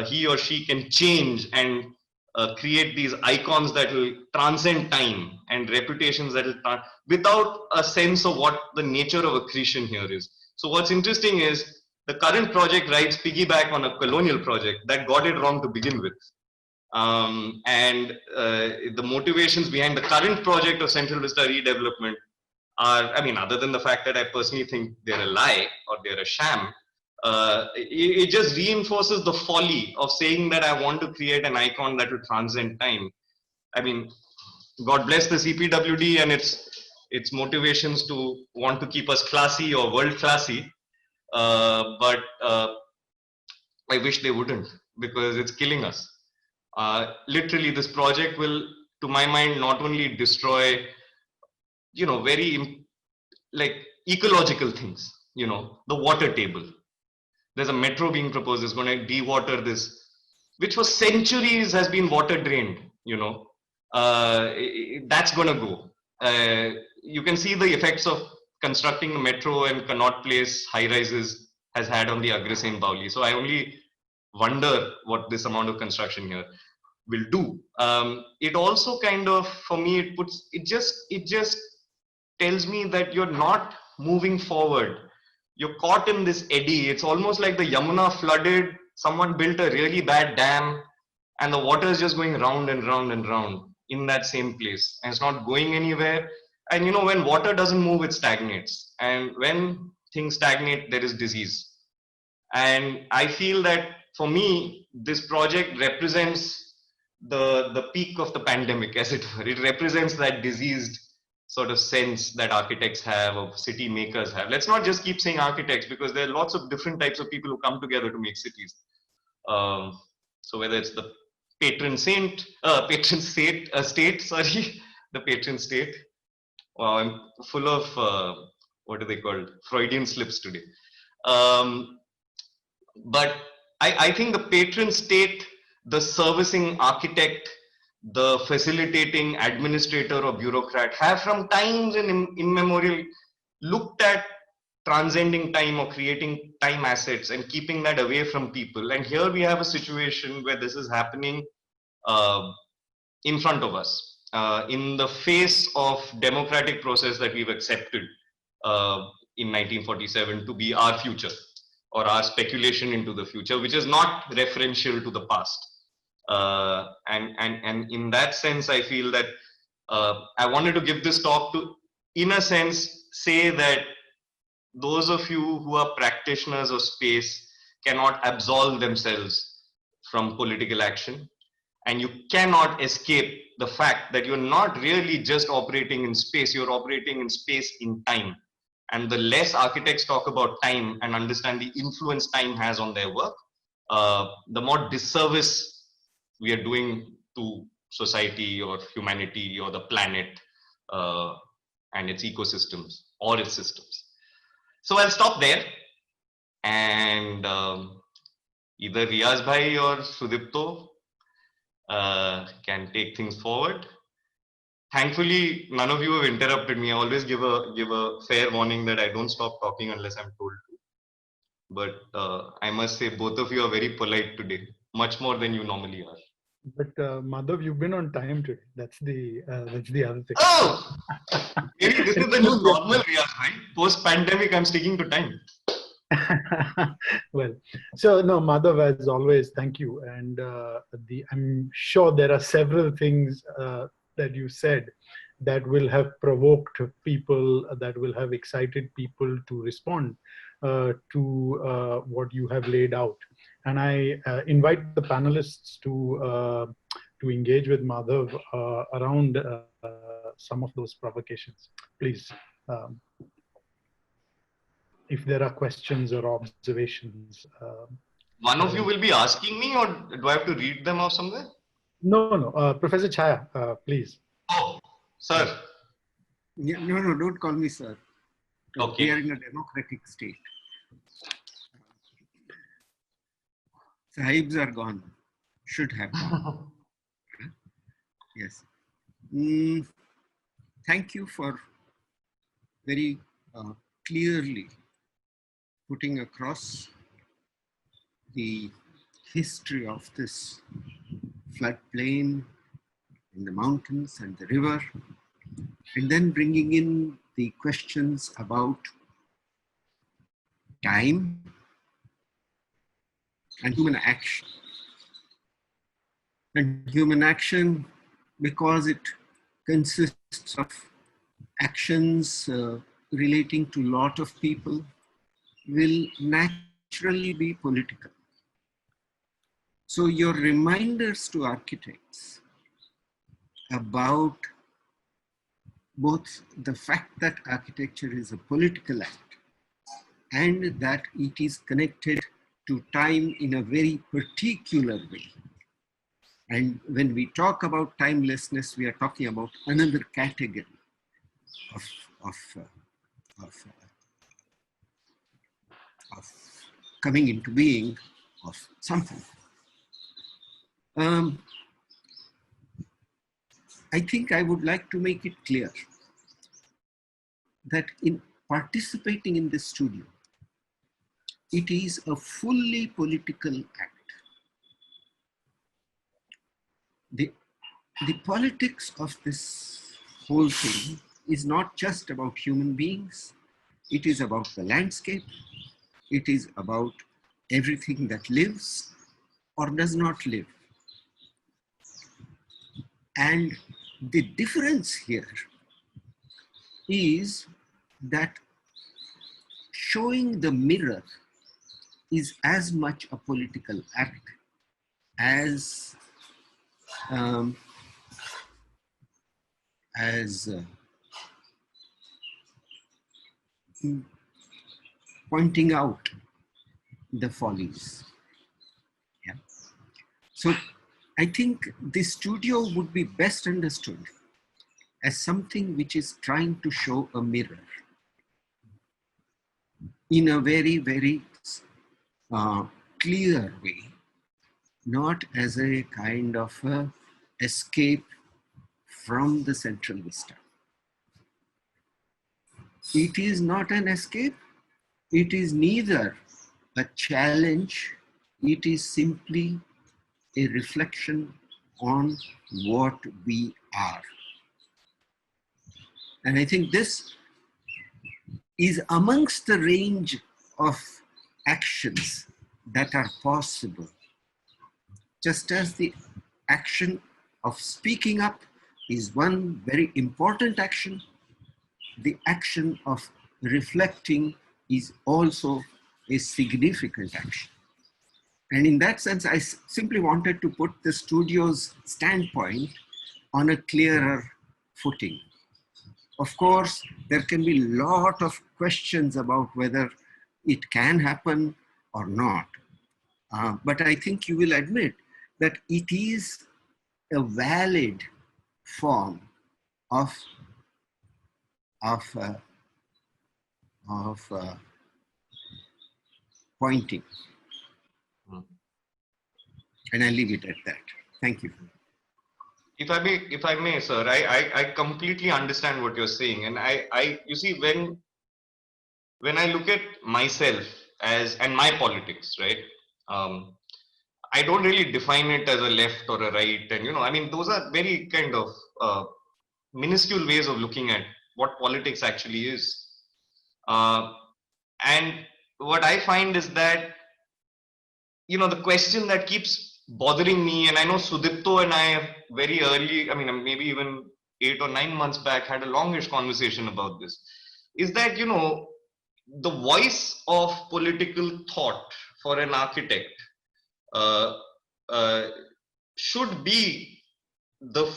he or she can change and create these icons that will transcend time, and reputations that will without a sense of what the nature of accretion here is. So what's interesting is the current project rides piggyback on a colonial project that got it wrong to begin with. And the motivations behind the current project of Central Vista redevelopment are, other than the fact that I personally think they're a lie or they're a sham, it just reinforces the folly of saying that I want to create an icon that will transcend time. God bless the CPWD and its motivations to want to keep us classy or world classy, but I wish they wouldn't, because it's killing us. Literally, this project will, to my mind, not only destroy, very ecological things, the water table. There's a metro being proposed, is going to de-water this, which for centuries has been water drained, that's going to go. You can see the effects of constructing the metro and Connaught Place high rises has had on the Agrasen Bauli. So I only wonder what this amount of construction here will do. It also kind of, for me, it just tells me that you're not moving forward. You're caught in this eddy. It's almost like the Yamuna flooded, someone built a really bad dam, and the water is just going round and round and round in that same place, and it's not going anywhere. And you know, when water doesn't move, it stagnates, and when things stagnate, there is disease. And I feel that for me, this project represents the peak of the pandemic, as it were. It represents that diseased sort of sense that architects have, or city makers have. Let's not just keep saying architects, because there are lots of different types of people who come together to make cities. So whether it's the patron state, sorry, the patron state. Wow, I'm full of what are they called? Freudian slips today. But I think the patron state, the servicing architect, the facilitating administrator or bureaucrat have from times immemorial looked at transcending time or creating time assets and keeping that away from people. And here we have a situation where this is happening in front of us, in the face of democratic process that we've accepted in 1947 to be our future, or our speculation into the future, which is not referential to the past. And in that sense, I feel that I wanted to give this talk to, in a sense, say that those of you who are practitioners of space cannot absolve themselves from political action, and you cannot escape the fact that you're not really just operating in space, you're operating in space in time. And the less architects talk about time and understand the influence time has on their work, the more disservice we are doing to society or humanity or the planet and its ecosystems or its systems. So I'll stop there, and either Riaz Bhai or Sudipto can take things forward. Thankfully, none of you have interrupted me. I always give a fair warning that I don't stop talking unless I'm told to. But I must say, both of you are very polite today, much more than you normally are. But Madhav, you've been on time today. That's the other thing. Oh, maybe this is the new normal, Riyaz, right? Post-pandemic, I'm sticking to time. Well, so no, Madhav, as always, thank you. And I'm sure there are several things that you said that will have provoked people, that will have excited people to respond to what you have laid out. And I invite the panelists to engage with Madhav around some of those provocations. Please, if there are questions or observations. One of you will be asking me, or do I have to read them off somewhere? No, Professor Chaya, please. Oh, sir. Yeah, no, don't call me sir. Okay. We are in a democratic state. Sahibs are gone. Should have gone. Yes. Thank you for very clearly putting across the history of this floodplain in the mountains and the river, and then bringing in the questions about time and human action. And human action, because it consists of actions relating to a lot of people, will naturally be political. So your reminders to architects about both the fact that architecture is a political act and that it is connected to time in a very particular way. And when we talk about timelessness, we are talking about another category of coming into being of something. I think I would like to make it clear that in participating in this studio, it is a fully political act. the politics of this whole thing is not just about human beings. It is about the landscape. It is about everything that lives or does not live. And the difference here is that showing the mirror is as much a political act as pointing out the follies. Yeah. So I think the studio would be best understood as something which is trying to show a mirror in a very, very clear way, not as a kind of escape from the central vista. It is not an escape. It is neither a challenge. It is simply a reflection on what we are. And I think this is amongst the range of actions that are possible. Just as the action of speaking up is one very important action, the action of reflecting is also a significant action. And in that sense, I simply wanted to put the studio's standpoint on a clearer footing. Of course, there can be a lot of questions about whether it can happen or not. But I think you will admit that it is a valid form of pointing. And I leave it at that. Thank you. If I may, sir, I completely understand what you're saying. And you see, when I look at myself and my politics, right? I don't really define it as a left or a right. And, I mean, those are very kind of minuscule ways of looking at what politics actually is. And what I find is that, the question that keeps bothering me, and I know Sudipto and I very early, I mean, maybe even 8 or 9 months back, had a longish conversation about this, is that, the voice of political thought for an architect should be the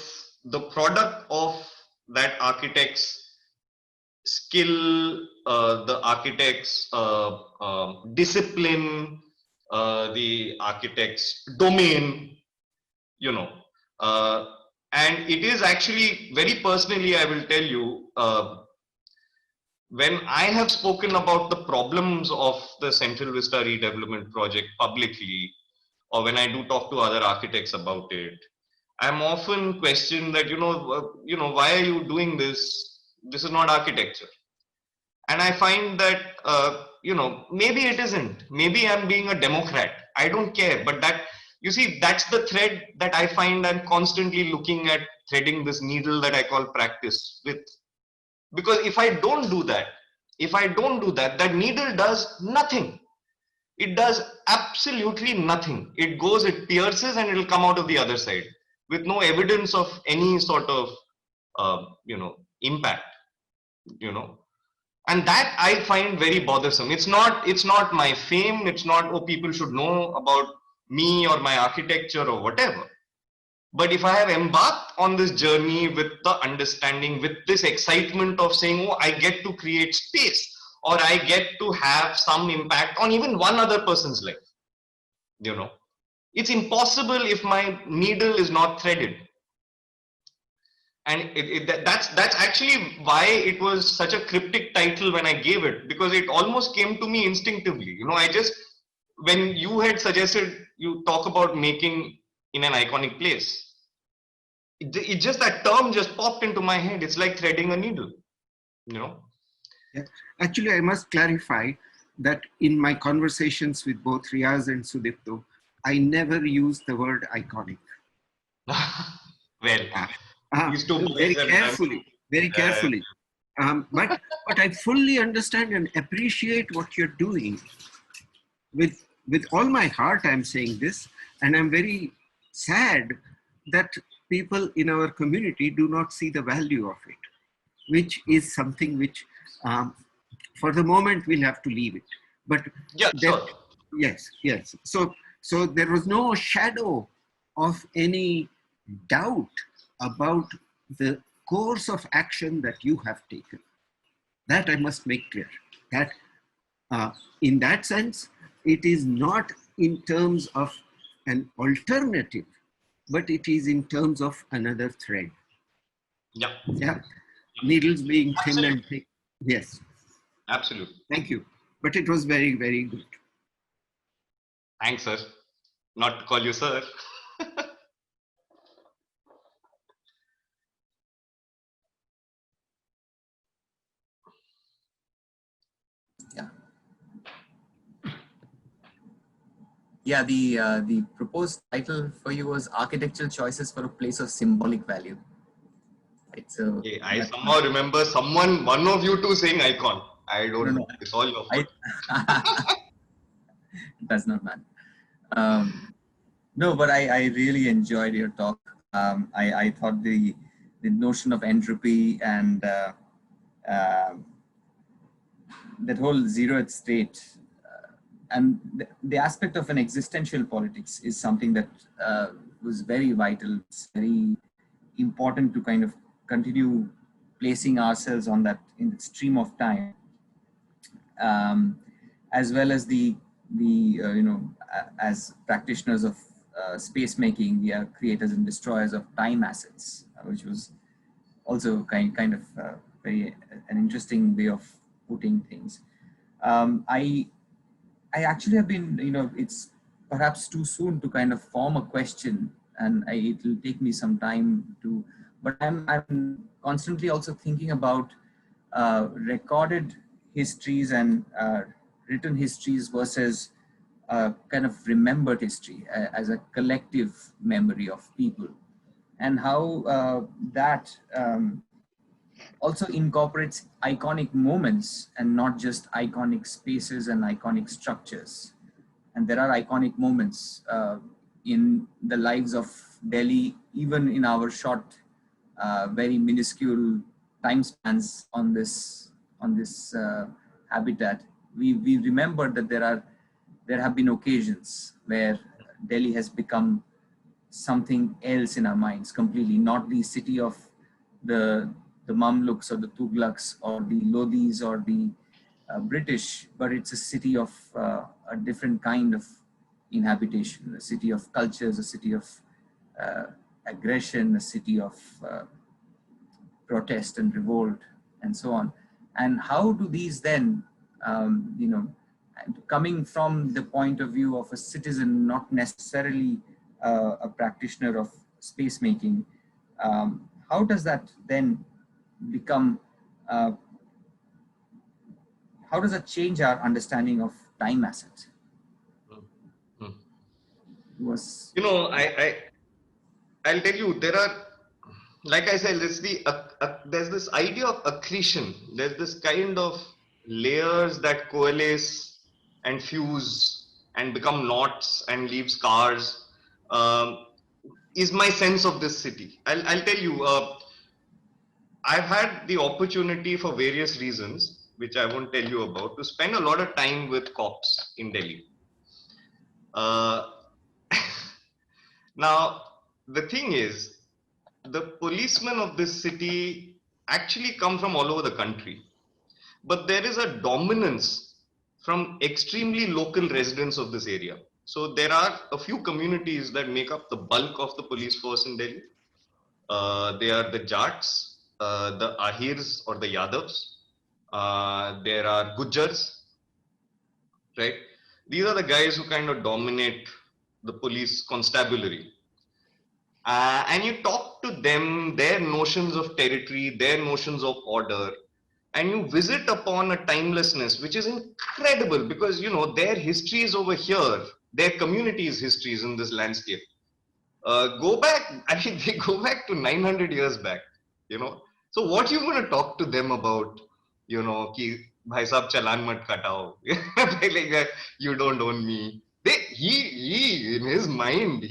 product of that architect's skill, the architect's discipline, the architect's domain, and it is actually very personally, I will tell you, when I have spoken about the problems of the Central Vista redevelopment project publicly, or when I do talk to other architects about it, I'm often questioned that, why are you doing this? This is not architecture. And I find that, maybe it isn't. Maybe I'm being a Democrat. I don't care. But that, you see, that's the thread that I find I'm constantly looking at, threading this needle that I call practice with. Because if I don't do that, that needle does nothing. It does absolutely nothing. It goes, it pierces, and it'll come out of the other side with no evidence of any sort of, impact, And that I find very bothersome. It's not my fame. It's not, oh, people should know about me or my architecture or whatever. But if I have embarked on this journey with the understanding, with this excitement of saying, oh, I get to create space, or I get to have some impact on even one other person's life, it's impossible if my needle is not threaded. And that's actually why it was such a cryptic title when I gave it, because it almost came to me instinctively. When you had suggested you talk about making in an iconic place, it just, that term just popped into my head. It's like threading a needle, Yeah. Actually, I must clarify that in my conversations with both Riaz and Sudipto, I never use the word iconic. Well, these two boys very carefully, very carefully. But I fully understand and appreciate what you're doing. With all my heart, I'm saying this, and I'm very sad that people in our community do not see the value of it, which is something which, for the moment, we'll have to leave it. But yeah, sure. Yes. So there was no shadow of any doubt about the course of action that you have taken. That I must make clear. That in that sense, it is not in terms of an alternative, but it is in terms of another thread. Yeah. Needles being thin and thick. Yes. Absolutely. Thank you. But it was very, very good. Thanks, sir. Not to call you sir. Yeah, the proposed title for you was Architectural Choices for a Place of Symbolic Value. Right, so okay, I somehow remember one of you two saying icon. I don't know. It's all your fault. That's not bad. No, but I really enjoyed your talk. I thought the notion of entropy and that whole zeroth state and the aspect of an existential politics is something that was very vital. It's very important to kind of continue placing ourselves on that in the stream of time, as well as the as practitioners of space making, we are creators and destroyers of time assets, which was also kind of very an interesting way of putting things. I actually have been, it's perhaps too soon to kind of form a question, and it will take me some time to, but I'm constantly also thinking about recorded histories and written histories versus kind of remembered history as a collective memory of people, and how that also incorporates iconic moments and not just iconic spaces and iconic structures. And there are iconic moments in the lives of Delhi, even in our short, very minuscule time spans on this habitat. We remember that there have been occasions where Delhi has become something else in our minds completely, not the city of the Mamluks or the Tughlaqs or the Lodhis or the British, but it's a city of a different kind of inhabitation, a city of cultures, a city of aggression, a city of protest and revolt and so on. And how do these then, coming from the point of view of a citizen, not necessarily a practitioner of space making, how does that then become, how does that change our understanding of time asset? I'll tell you, there are, like I said, there's this idea of accretion. There's this kind of layers that coalesce and fuse and become knots and leave scars. Is my sense of this city. I'll tell you, I've had the opportunity for various reasons, which I won't tell you about, to spend a lot of time with cops in Delhi. Now, the thing is, the policemen of this city actually come from all over the country, but there is a dominance from extremely local residents of this area. So there are a few communities that make up the bulk of the police force in Delhi. They are the Jats, the Ahirs or the Yadavs. There are Gujars, right? These are the guys who kind of dominate the police constabulary. And you talk to them, their notions of territory, their notions of order, and you visit upon a timelessness which is incredible, because their history is over here, their community's history is in this landscape. Go back, I mean, they go back to 900 years back, you know. So what you going to talk to them about, you know, ki, bhai sahab chalan mat katao, like, you don't own me. He, in his mind,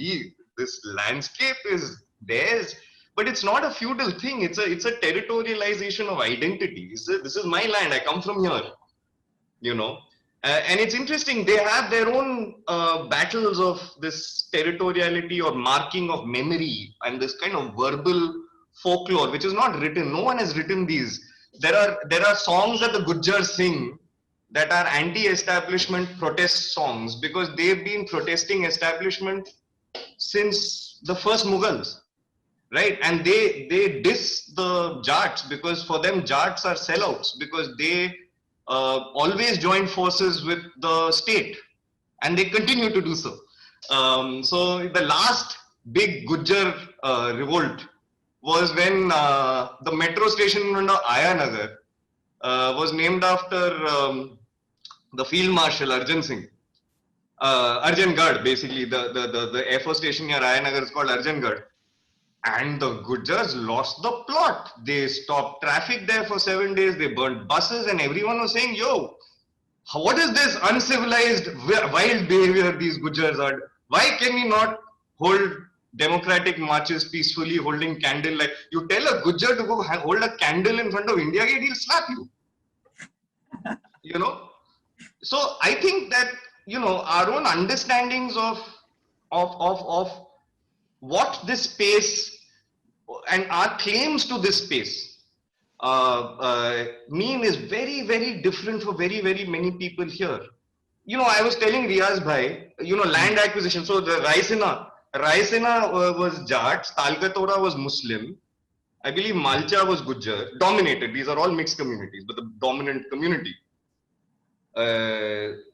this landscape is theirs, but it's not a feudal thing. It's a territorialization of identity. This is my land. I come from here, you know. And it's interesting, they have their own battles of this territoriality or marking of memory and this kind of verbal folklore, which is not written. No one has written these. There are songs that the Gujjars sing that are anti-establishment protest songs because they've been protesting establishment since the first Mughals, right? And they diss the Jats because for them Jats are sellouts because they always join forces with the state, and they continue to do so. So the last big Gujjar revolt was when the metro station in Ayanagar was named after the Field Marshal Arjan Singh. Arjangad, basically, the Air Force station near Ayanagar is called Arjangad. And the Gujjars lost the plot. They stopped traffic there for 7 days. They burnt buses, and everyone was saying, yo, what is this uncivilized, wild behavior these Gujjars are? Why can we not hold democratic marches peacefully, holding candle? Like, you tell a Gujjar to go hold a candle in front of India Gate, he'll slap you. You know? So I think that, you know, our own understandings of what this space and our claims to this space mean is very, very different for very, very many people here. You know, I was telling Riaz Bhai, you know, land acquisition. So the Raisina was Jat, Talkatora was Muslim. I believe Malcha was Gujjar, dominated. These are all mixed communities, but the dominant community.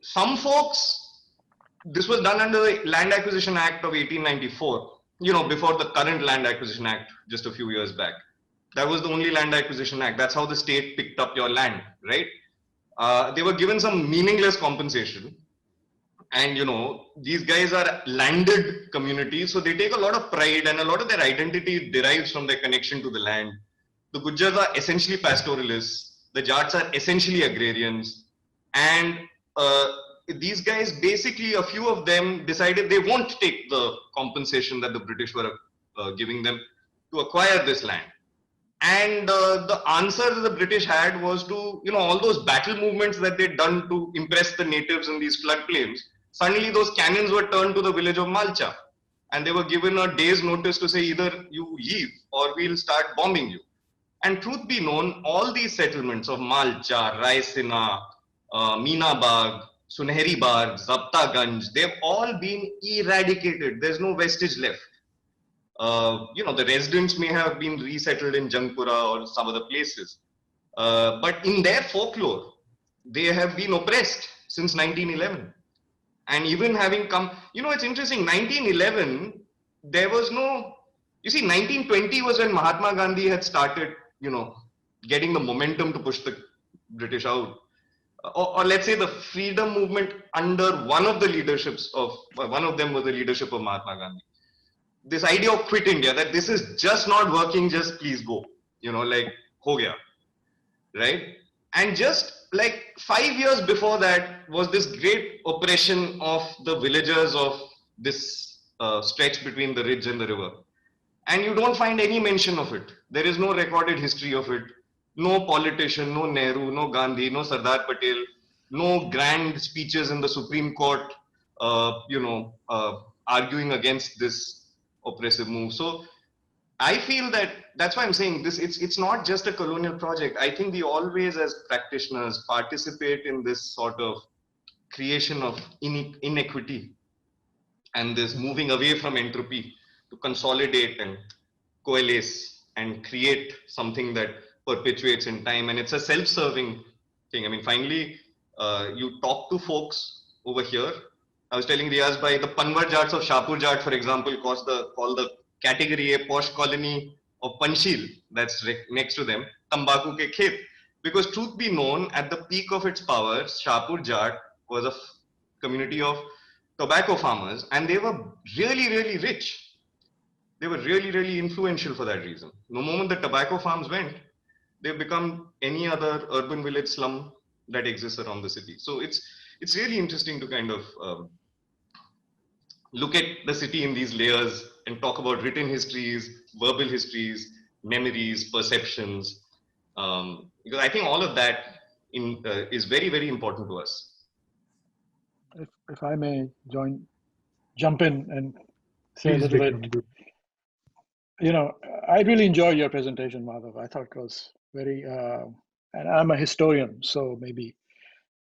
Some folks, this was done under the Land Acquisition Act of 1894, you know, before the current Land Acquisition Act just a few years back. That was the only Land Acquisition Act. That's how the state picked up your land, right? They were given some meaningless compensation. And, you know, these guys are landed communities, so they take a lot of pride and a lot of their identity derives from their connection to the land. The Gujjars are essentially pastoralists. The Jats are essentially agrarians. And these guys, basically, a few of them decided they won't take the compensation that the British were giving them to acquire this land. And the answer that the British had was to, you know, all those battle movements that they'd done to impress the natives in these floodplains, suddenly those cannons were turned to the village of Malcha. And they were given a day's notice to say either you leave or we'll start bombing you. And truth be known, all these settlements of Malcha, Raisina, Meenabag, Sunehri Bagh, Zaptaganj, they've all been eradicated. There's no vestige left. You know, the residents may have been resettled in Jangpura or some other places. But in their folklore, they have been oppressed since 1911. And even having come, you know, it's interesting, 1911, there was no, you see, 1920 was when Mahatma Gandhi had started, you know, getting the momentum to push the British out. Or let's say the freedom movement under one of the leaderships of, one of them was the leadership of Mahatma Gandhi. This idea of quit India, that this is just not working, just please go, you know, like, ho gaya, right? And just like 5 years before that was this great oppression of the villagers of this stretch between the ridge and the river. And you don't find any mention of it. There is no recorded history of it. No politician, no Nehru, no Gandhi, no Sardar Patel, no grand speeches in the Supreme Court, you know, arguing against this oppressive move. So I feel that that's why I'm saying this, it's not just a colonial project. I think we always as practitioners participate in this sort of creation of inequity and this moving away from entropy to consolidate and coalesce and create something that perpetuates in time. And it's a self-serving thing. I mean, finally, you talk to folks over here. I was telling Riaz Bhai, the Panwar Jats of Shahpur Jat, for example, call the category A posh colony of Panchil, that's next to them, Tambaku ke Khet. Because truth be known, at the peak of its power, Shahpur Jat was a community of tobacco farmers, and they were really, really rich. they were really, really influential for that reason. The moment the tobacco farms went, they've become any other urban village slum that exists around the city. So it's really interesting to kind of look at the city in these layers and talk about written histories, verbal histories, memories, perceptions, because I think all of that is very, very important to us. If I may jump in and say Please, a little bit. Vikram. You know, I really enjoyed your presentation, Madhav. I thought it was very, and I'm a historian, so maybe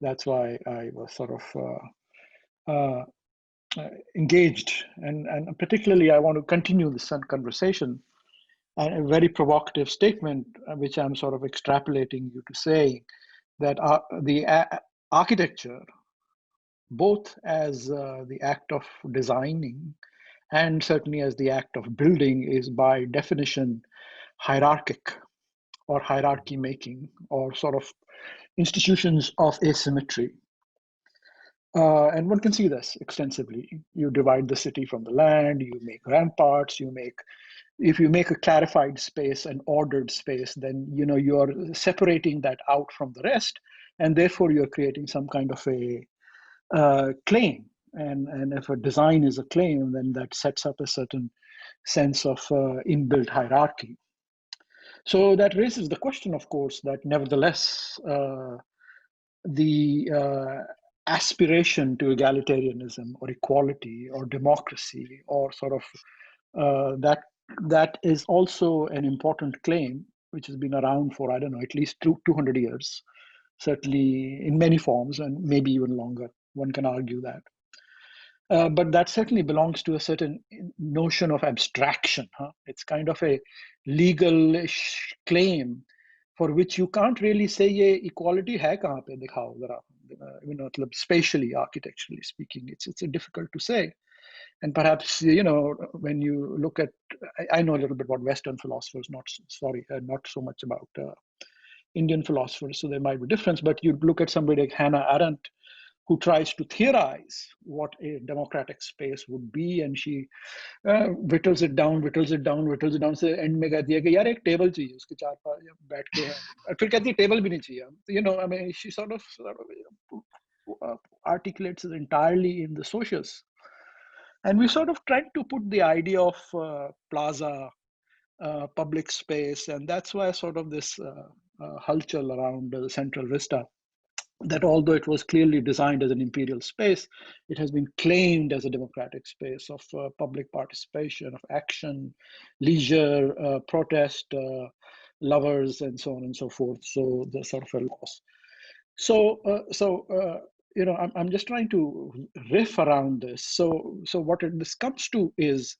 that's why I was sort of engaged. And particularly, I want to continue this conversation. And a very provocative statement, which I'm sort of extrapolating you to say, that the architecture, both as the act of designing and certainly as the act of building, is by definition hierarchic or hierarchy making or sort of institutions of asymmetry. And one can see this extensively. You divide the city from the land, you make ramparts, if you make a clarified space, an ordered space, then you're separating that out from the rest, and therefore you're creating some kind of a claim. And if a design is a claim, then that sets up a certain sense of inbuilt hierarchy. So that raises the question, of course, that nevertheless, the aspiration to egalitarianism or equality or democracy or sort of that is also an important claim, which has been around for, I don't know, at least 200 years, certainly in many forms, and maybe even longer. One can argue that. But that certainly belongs to a certain notion of abstraction. It's kind of a legal-ish claim for which you can't really say ye equality hai kahan pe dikhao zara, spatially, architecturally speaking, it's difficult to say. And perhaps, when you look at, I know a little bit about Western philosophers, not so much about Indian philosophers, so there might be difference, but you look at somebody like Hannah Arendt, who tries to theorize what a democratic space would be, and she whittles it down, so end में कहती है कि यार एक table चाहिए उसके चार पांच बैठ के है, और फिर कहती है टेबल भी नहीं चाहिए. I mean, she sort of articulates it entirely in the socials, and we sort of tried to put the idea of plaza, public space, and that's why sort of this hulchel around the Central Vista, that although it was clearly designed as an imperial space, it has been claimed as a democratic space of public participation, of action, leisure, protest, lovers, and so on and so forth. So the sort of a loss. So I'm just trying to riff around this. So what this comes to is,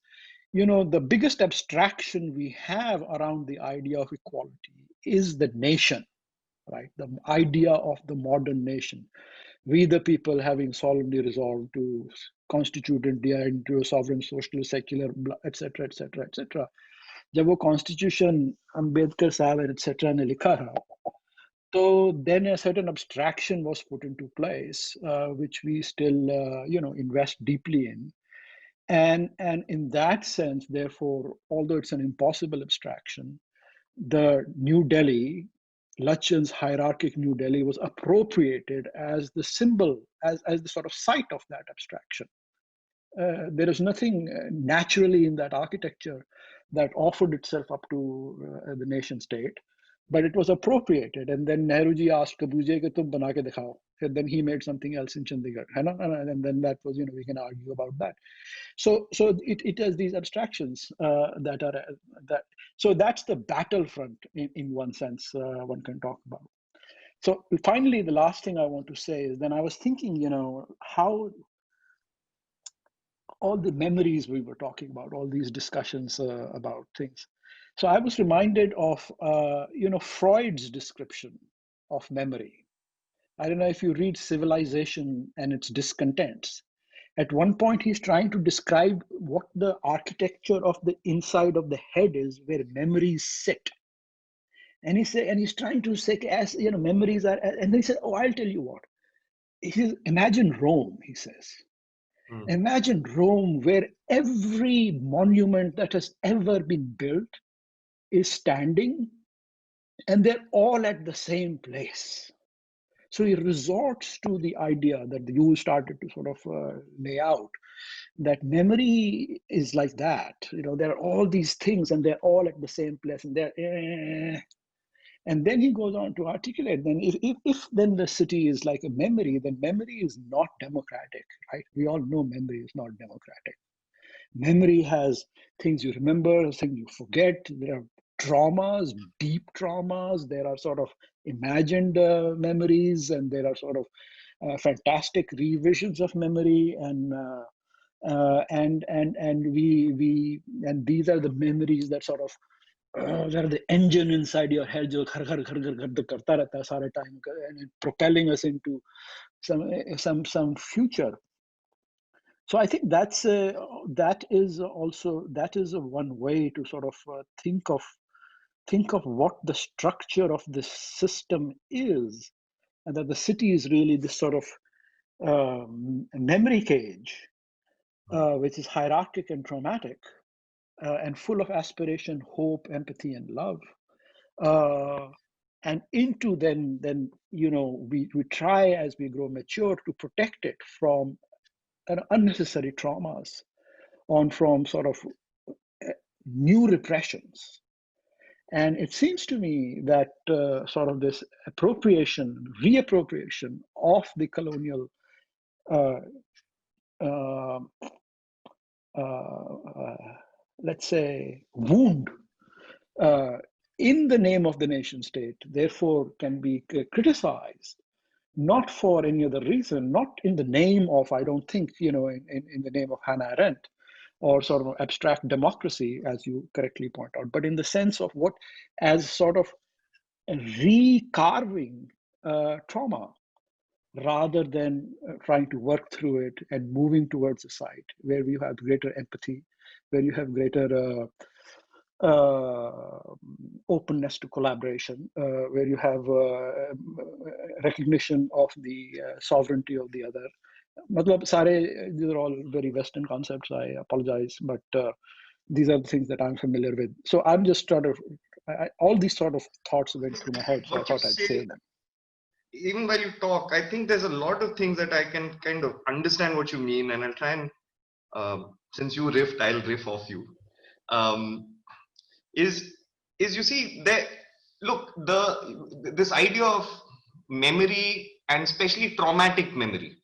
the biggest abstraction we have around the idea of equality is the nation. Right, the idea of the modern nation, we the people having solemnly resolved to constitute India into a sovereign, social, secular, etc., etc., etc. जब वो constitution Ambedkar साहब and etc. ने लिखा था, so then a certain abstraction was put into place, which we still invest deeply in, and in that sense, therefore, although it's an impossible abstraction, the New Delhi, Lachan's hierarchic New Delhi, was appropriated as the symbol, as the sort of site of that abstraction. There is nothing naturally in that architecture that offered itself up to the nation state, but it was appropriated. And then Nehruji asked Kabuje कि तुम बना के दिखाओ. And then he made something else in Chandigarh, and then that was, we can argue about that. So it has these abstractions that are that. So that's the battlefront in one sense one can talk about. So finally, the last thing I want to say is, then I was thinking, how all the memories we were talking about, all these discussions about things. So I was reminded of, Freud's description of memory. I don't know if you read Civilization and its Discontents. At one point, he's trying to describe what the architecture of the inside of the head is, where memories sit. And he's trying to say, as memories are, and then he said, oh, I'll tell you what. He says, imagine Rome, he says. Imagine Rome, where every monument that has ever been built is standing, and they're all at the same place. So he resorts to the idea that you started to sort of lay out, that memory is like that. There are all these things, and they're all at the same place, and they're. And then he goes on to articulate, then if then the city is like a memory, then memory is not democratic, right? We all know memory is not democratic. Memory has things you remember, things you forget. There are traumas, deep traumas. There are sort of imagined memories, and there are sort of fantastic revisions of memory, and these are the memories that sort of they're the engine inside your head, jo ghar ghar ghar ghar ghar karta rehta hai sare time, and propelling us into some future. So I think that is a one way to sort of think of what the structure of this system is, and that the city is really this sort of memory cage, which is hierarchic and traumatic, and full of aspiration, hope, empathy, and love. And into then we try, as we grow mature, to protect it from unnecessary traumas, from sort of new repressions. And it seems to me that sort of this reappropriation of the colonial let's say wound in the name of the nation state, therefore can be criticized, not for any other reason, not in the name of, I don't think, in the name of Hannah Arendt or sort of abstract democracy, as you correctly point out, but in the sense of what, as sort of recarving trauma, rather than trying to work through it and moving towards a site where you have greater empathy, where you have greater openness to collaboration, where you have recognition of the sovereignty of the other. These are all very Western concepts. I apologize, but these are the things that I'm familiar with. So I'm just all these sort of thoughts went through my head, so I thought I'd say them. Even while you talk, I think there's a lot of things that I can kind of understand what you mean, and I'll try and, since you riffed, I'll riff off you. Is you see that, look, this idea of memory, and especially traumatic memory,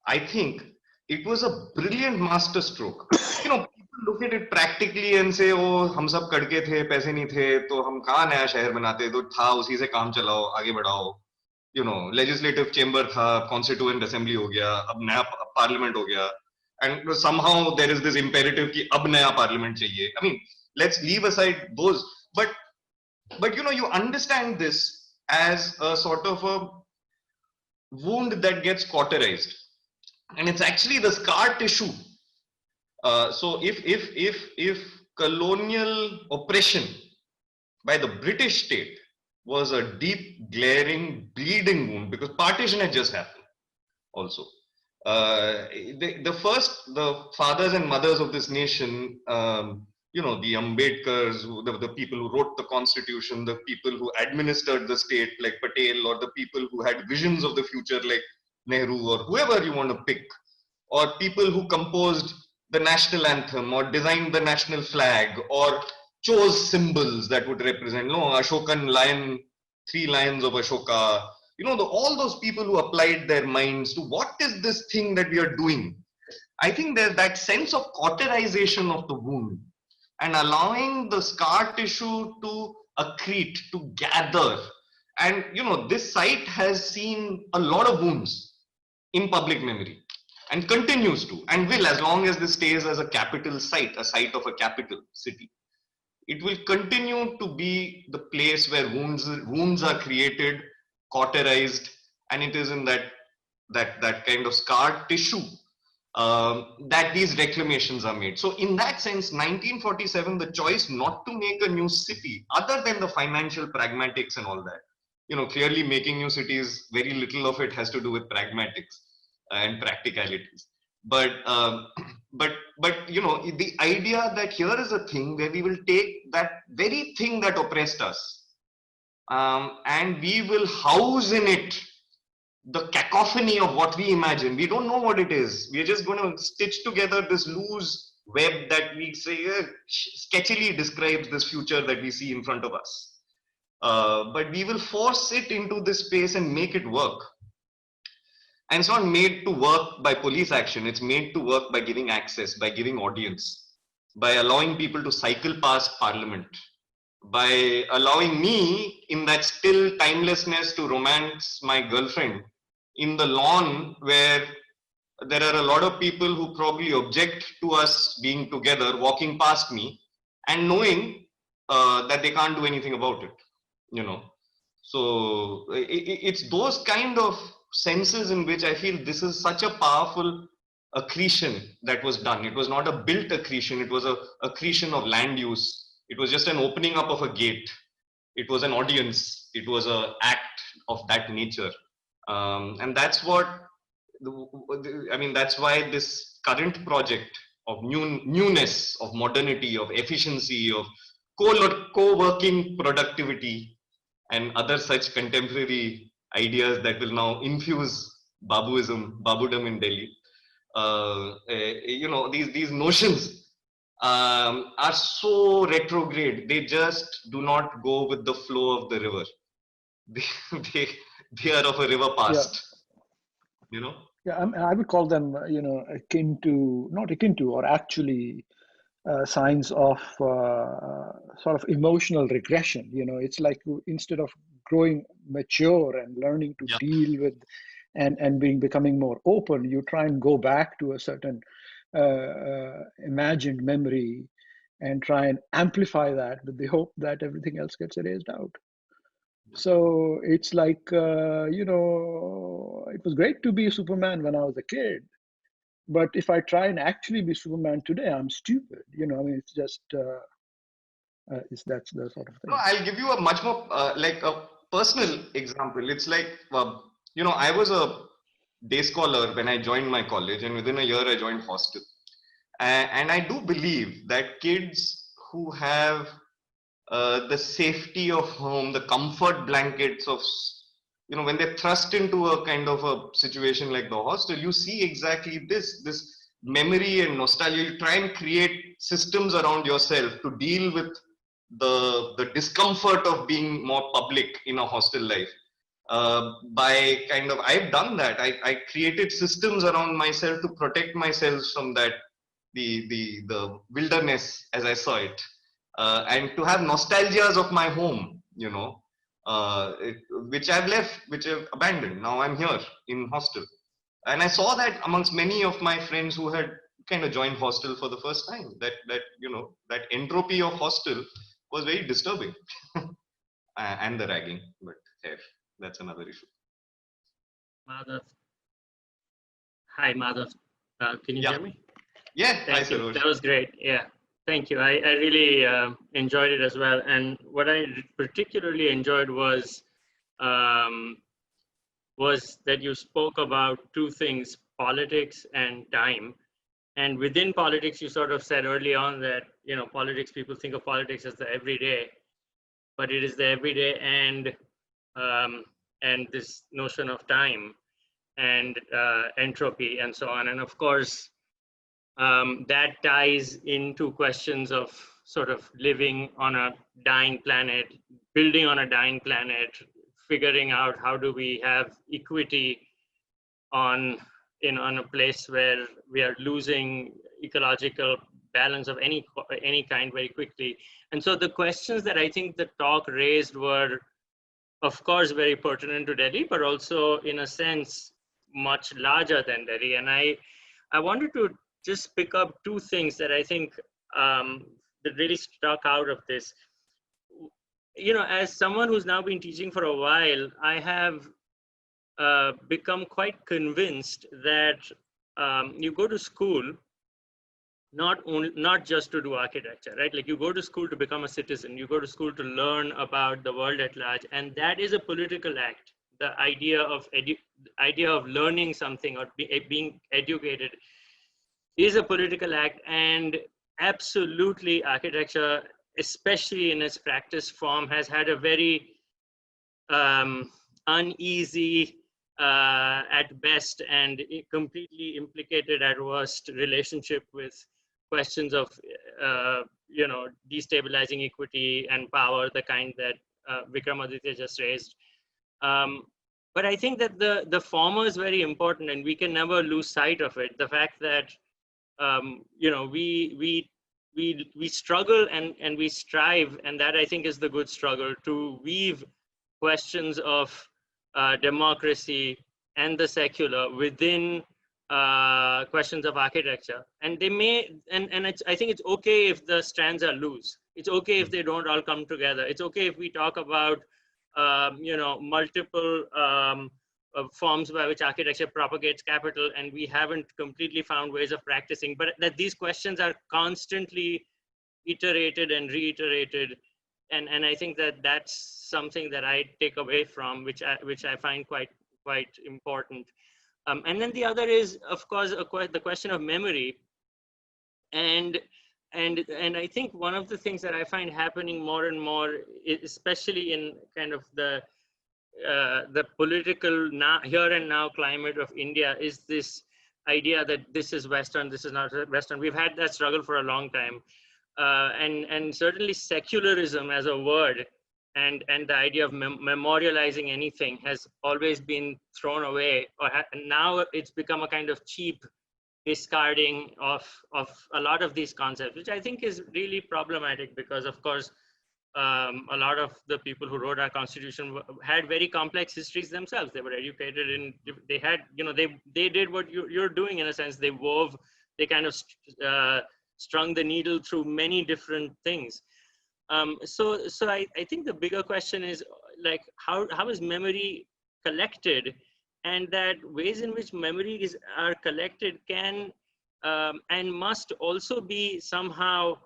I think it was a brilliant master stroke. People look at it practically and say, oh, hum sab kadke the, paise nahi the, to hum kahan naya shahar banate, to tha usi se kaam chalao, aage badhao. Legislative chamber tha, constituent assembly ho gaya, ab naya parliament ho gaya, and somehow there is this imperative ki ab naya parliament chahiye. I mean, let's leave aside those, but you understand this as a sort of a wound that gets cauterized, and it's actually the scar tissue. So if colonial oppression by the British state was a deep, glaring, bleeding wound, because partition had just happened also. The fathers and mothers of this nation, the Ambedkars, the people who wrote the constitution, the people who administered the state like Patel, or the people who had visions of the future like Nehru, or whoever you want to pick, or people who composed the national anthem or designed the national flag or chose symbols that would represent, Ashokan lion, 3 lions of Ashoka, all those people who applied their minds to what is this thing that we are doing. I think there's that sense of cauterization of the wound and allowing the scar tissue to accrete, to gather. And, this site has seen a lot of wounds in public memory and continues to, and will, as long as this stays as a capital site, a site of a capital city. It will continue to be the place where wounds are created, cauterized, and it is in that kind of scar tissue that these reclamations are made. So in that sense, 1947, the choice not to make a new city, other than the financial pragmatics and all that, clearly making new cities, very little of it has to do with pragmatics and practicalities. But you know, the idea that here is a thing where we will take that very thing that oppressed us, and we will house in it the cacophony of what we imagine. We don't know what it is. We're just going to stitch together this loose web that we say sketchily describes this future that we see in front of us. But we will force it into this space and make it work. And it's not made to work by police action. It's made to work by giving access, by giving audience, by allowing people to cycle past parliament, by allowing me in that still timelessness to romance my girlfriend in the lawn where there are a lot of people who probably object to us being together, walking past me and knowing that they can't do anything about it, you know. So it's those kind of senses in which I feel this is such a powerful accretion that was done. It was not a built accretion, it was a accretion of land use. It was just an opening up of a gate. It was an audience. It was an act of that nature. And that's what, I mean, that's why this current project of newness, of modernity, of efficiency, of co-working productivity, and other such contemporary ideas that will now infuse Babudom in Delhi. You know, these notions are so retrograde. They just do not go with the flow of the river. They are of a river past, you know? Yeah, I would call them, you know, akin to, not akin to, or actually signs of sort of emotional regression. You know, it's like instead of growing mature and learning to deal with and becoming more open, you try and go back to a certain imagined memory and try and amplify that with the hope that everything else gets erased out. So it's like, you know, it was great to be Superman when I was a kid, but if I try and actually be Superman today, I'm stupid. You know, I mean, it's just, that's the sort of thing. No, I'll give you a much more, like a personal example. It's like, you know, I was a day scholar when I joined my college, and within a year I joined hostel. And I do believe that kids who have the safety of home, the comfort blankets of, you know, when they're thrust into a kind of a situation like the hostel, you see exactly this memory and nostalgia. You try and create systems around yourself to deal with the discomfort of being more public in a hostel life. By kind of, I've done that. I created systems around myself to protect myself from that, the wilderness as I saw it. And to have nostalgias of my home, you know, which I've left, which I've abandoned. Now I'm here in hostel. And I saw that amongst many of my friends who had kind of joined hostel for the first time, that you know, that entropy of hostel was very disturbing. And the ragging, but hey, that's another issue. Madhav. Hi, Madhav. Can you hear me? Yeah, thank you. That was great. Yeah. Thank you. I really enjoyed it as well. And what I particularly enjoyed was that you spoke about two things, politics and time. And within politics, you sort of said early on that, you know, politics, people think of politics as the everyday, but it is the everyday and this notion of time and entropy and so on. And of course, that ties into questions of sort of living on a dying planet, building on a dying planet, figuring out how do we have equity on a place where we are losing ecological balance of any kind very quickly. And so the questions that I think the talk raised were, of course, very pertinent to Delhi, but also in a sense much larger than Delhi. And I wanted to just pick up two things that I think that really struck out of this. You know, as someone who's now been teaching for a while, I have become quite convinced that you go to school not just to do architecture, right? Like you go to school to become a citizen, you go to school to learn about the world at large, and that is a political act. The idea of learning something or being educated is a political act, and absolutely architecture, especially in its practice form, has had a very uneasy at best and completely implicated at worst relationship with questions of destabilizing equity and power, the kind that Vikramaditya just raised. But I think that the former is very important, and we can never lose sight of it. The fact that we struggle and we strive, and that I think is the good struggle, to weave questions of democracy and the secular within questions of architecture. And they may, and I think it's okay if the strands are loose. It's okay if they don't all come together. It's okay if we talk about multiple forms by which architecture propagates capital, and we haven't completely found ways of practicing, but that these questions are constantly iterated and reiterated. And I think that that's something that I take away from, which I find quite important. And then the other is, of course, the question of memory. And I think one of the things that I find happening more and more, especially in kind of the political here and now climate of India, is this idea that this is Western, this is not Western. We've had that struggle for a long time. And certainly secularism as a word and the idea of memorializing anything has always been thrown away, and now it's become a kind of cheap discarding of a lot of these concepts, which I think is really problematic, because of course a lot of the people who wrote our constitution had very complex histories themselves. They were educated in, they had, they did what you're doing in a sense. They wove, they kind of strung the needle through many different things. So I think the bigger question is, like, how is memory collected, and that ways in which memories are collected can and must also be somehow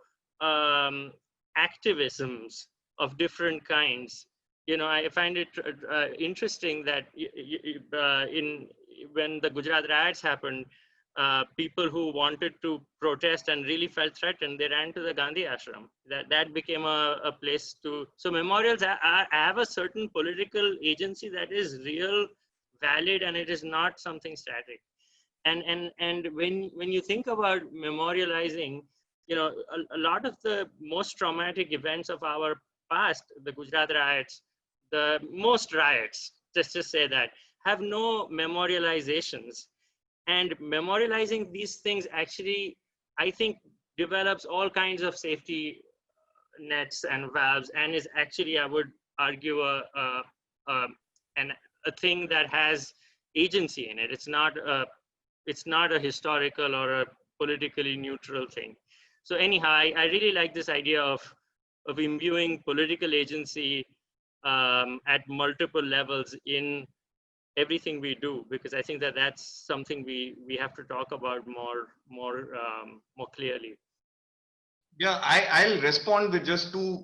activisms of different kinds. I find it interesting that when the Gujarat riots happened, people who wanted to protest and really felt threatened, they ran to the Gandhi ashram. That became a place to, so memorials have a certain political agency that is real, valid, and it is not something static. And when you think about memorializing, a lot of the most traumatic events of our past, the Gujarat riots, the most riots, just say that, have no memorializations. And memorializing these things actually, I think, develops all kinds of safety nets and valves, and is actually, I would argue, a thing that has agency in it. It's not a historical or a politically neutral thing. So anyhow, I really like this idea of imbuing political agency at multiple levels in everything we do, because I think that that's something we have to talk about more clearly. Yeah, I'll respond with just two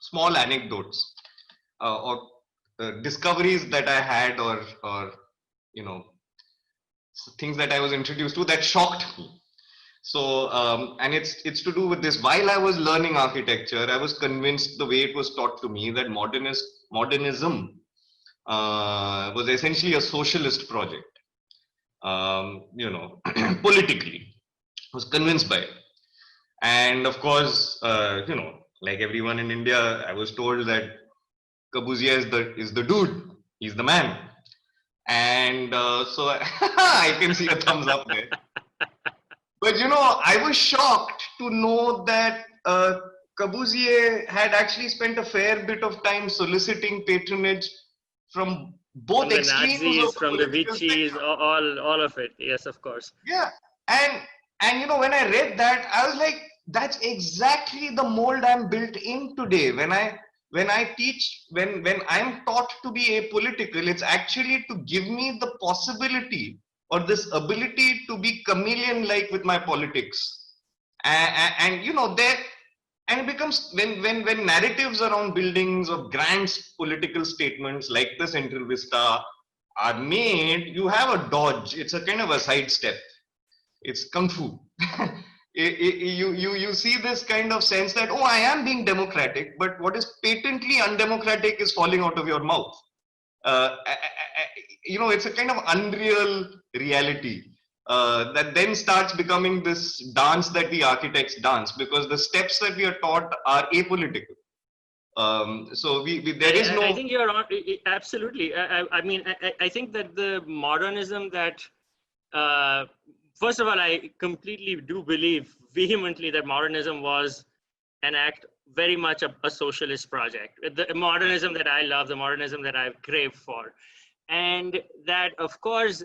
small anecdotes or discoveries that I had, or things that I was introduced to that shocked me. So and it's to do with this. While I was learning architecture, I was convinced, the way it was taught to me, that modernism was essentially a socialist project. Politically, I was convinced by it. And of course, like everyone in India, I was told that Corbusier is the dude, he's the man. And so I can see a thumbs up there. But I was shocked to know that Corbusier had actually spent a fair bit of time soliciting patronage from both from the extremes, Nazis, from the Vichy's, all of it. Yes, of course. Yeah, and when I read that, I was like, that's exactly the mold I'm built in today. When I teach, when I'm taught to be apolitical, it's actually to give me the possibility or this ability to be chameleon-like with my politics. And it becomes, when narratives around buildings or grand political statements like the Central Vista are made, you have a dodge. It's a kind of a sidestep. It's kung fu. You see this kind of sense that, oh, I am being democratic, but what is patently undemocratic is falling out of your mouth. You know, it's a kind of unreal reality that then starts becoming this dance that the architects dance, because the steps that we are taught are apolitical. So there is no. I think you're on, absolutely. I mean, I think that the modernism that, first of all, I completely do believe vehemently that modernism was an act very much a socialist project. The modernism that I love, the modernism that I've craved for. And that, of course,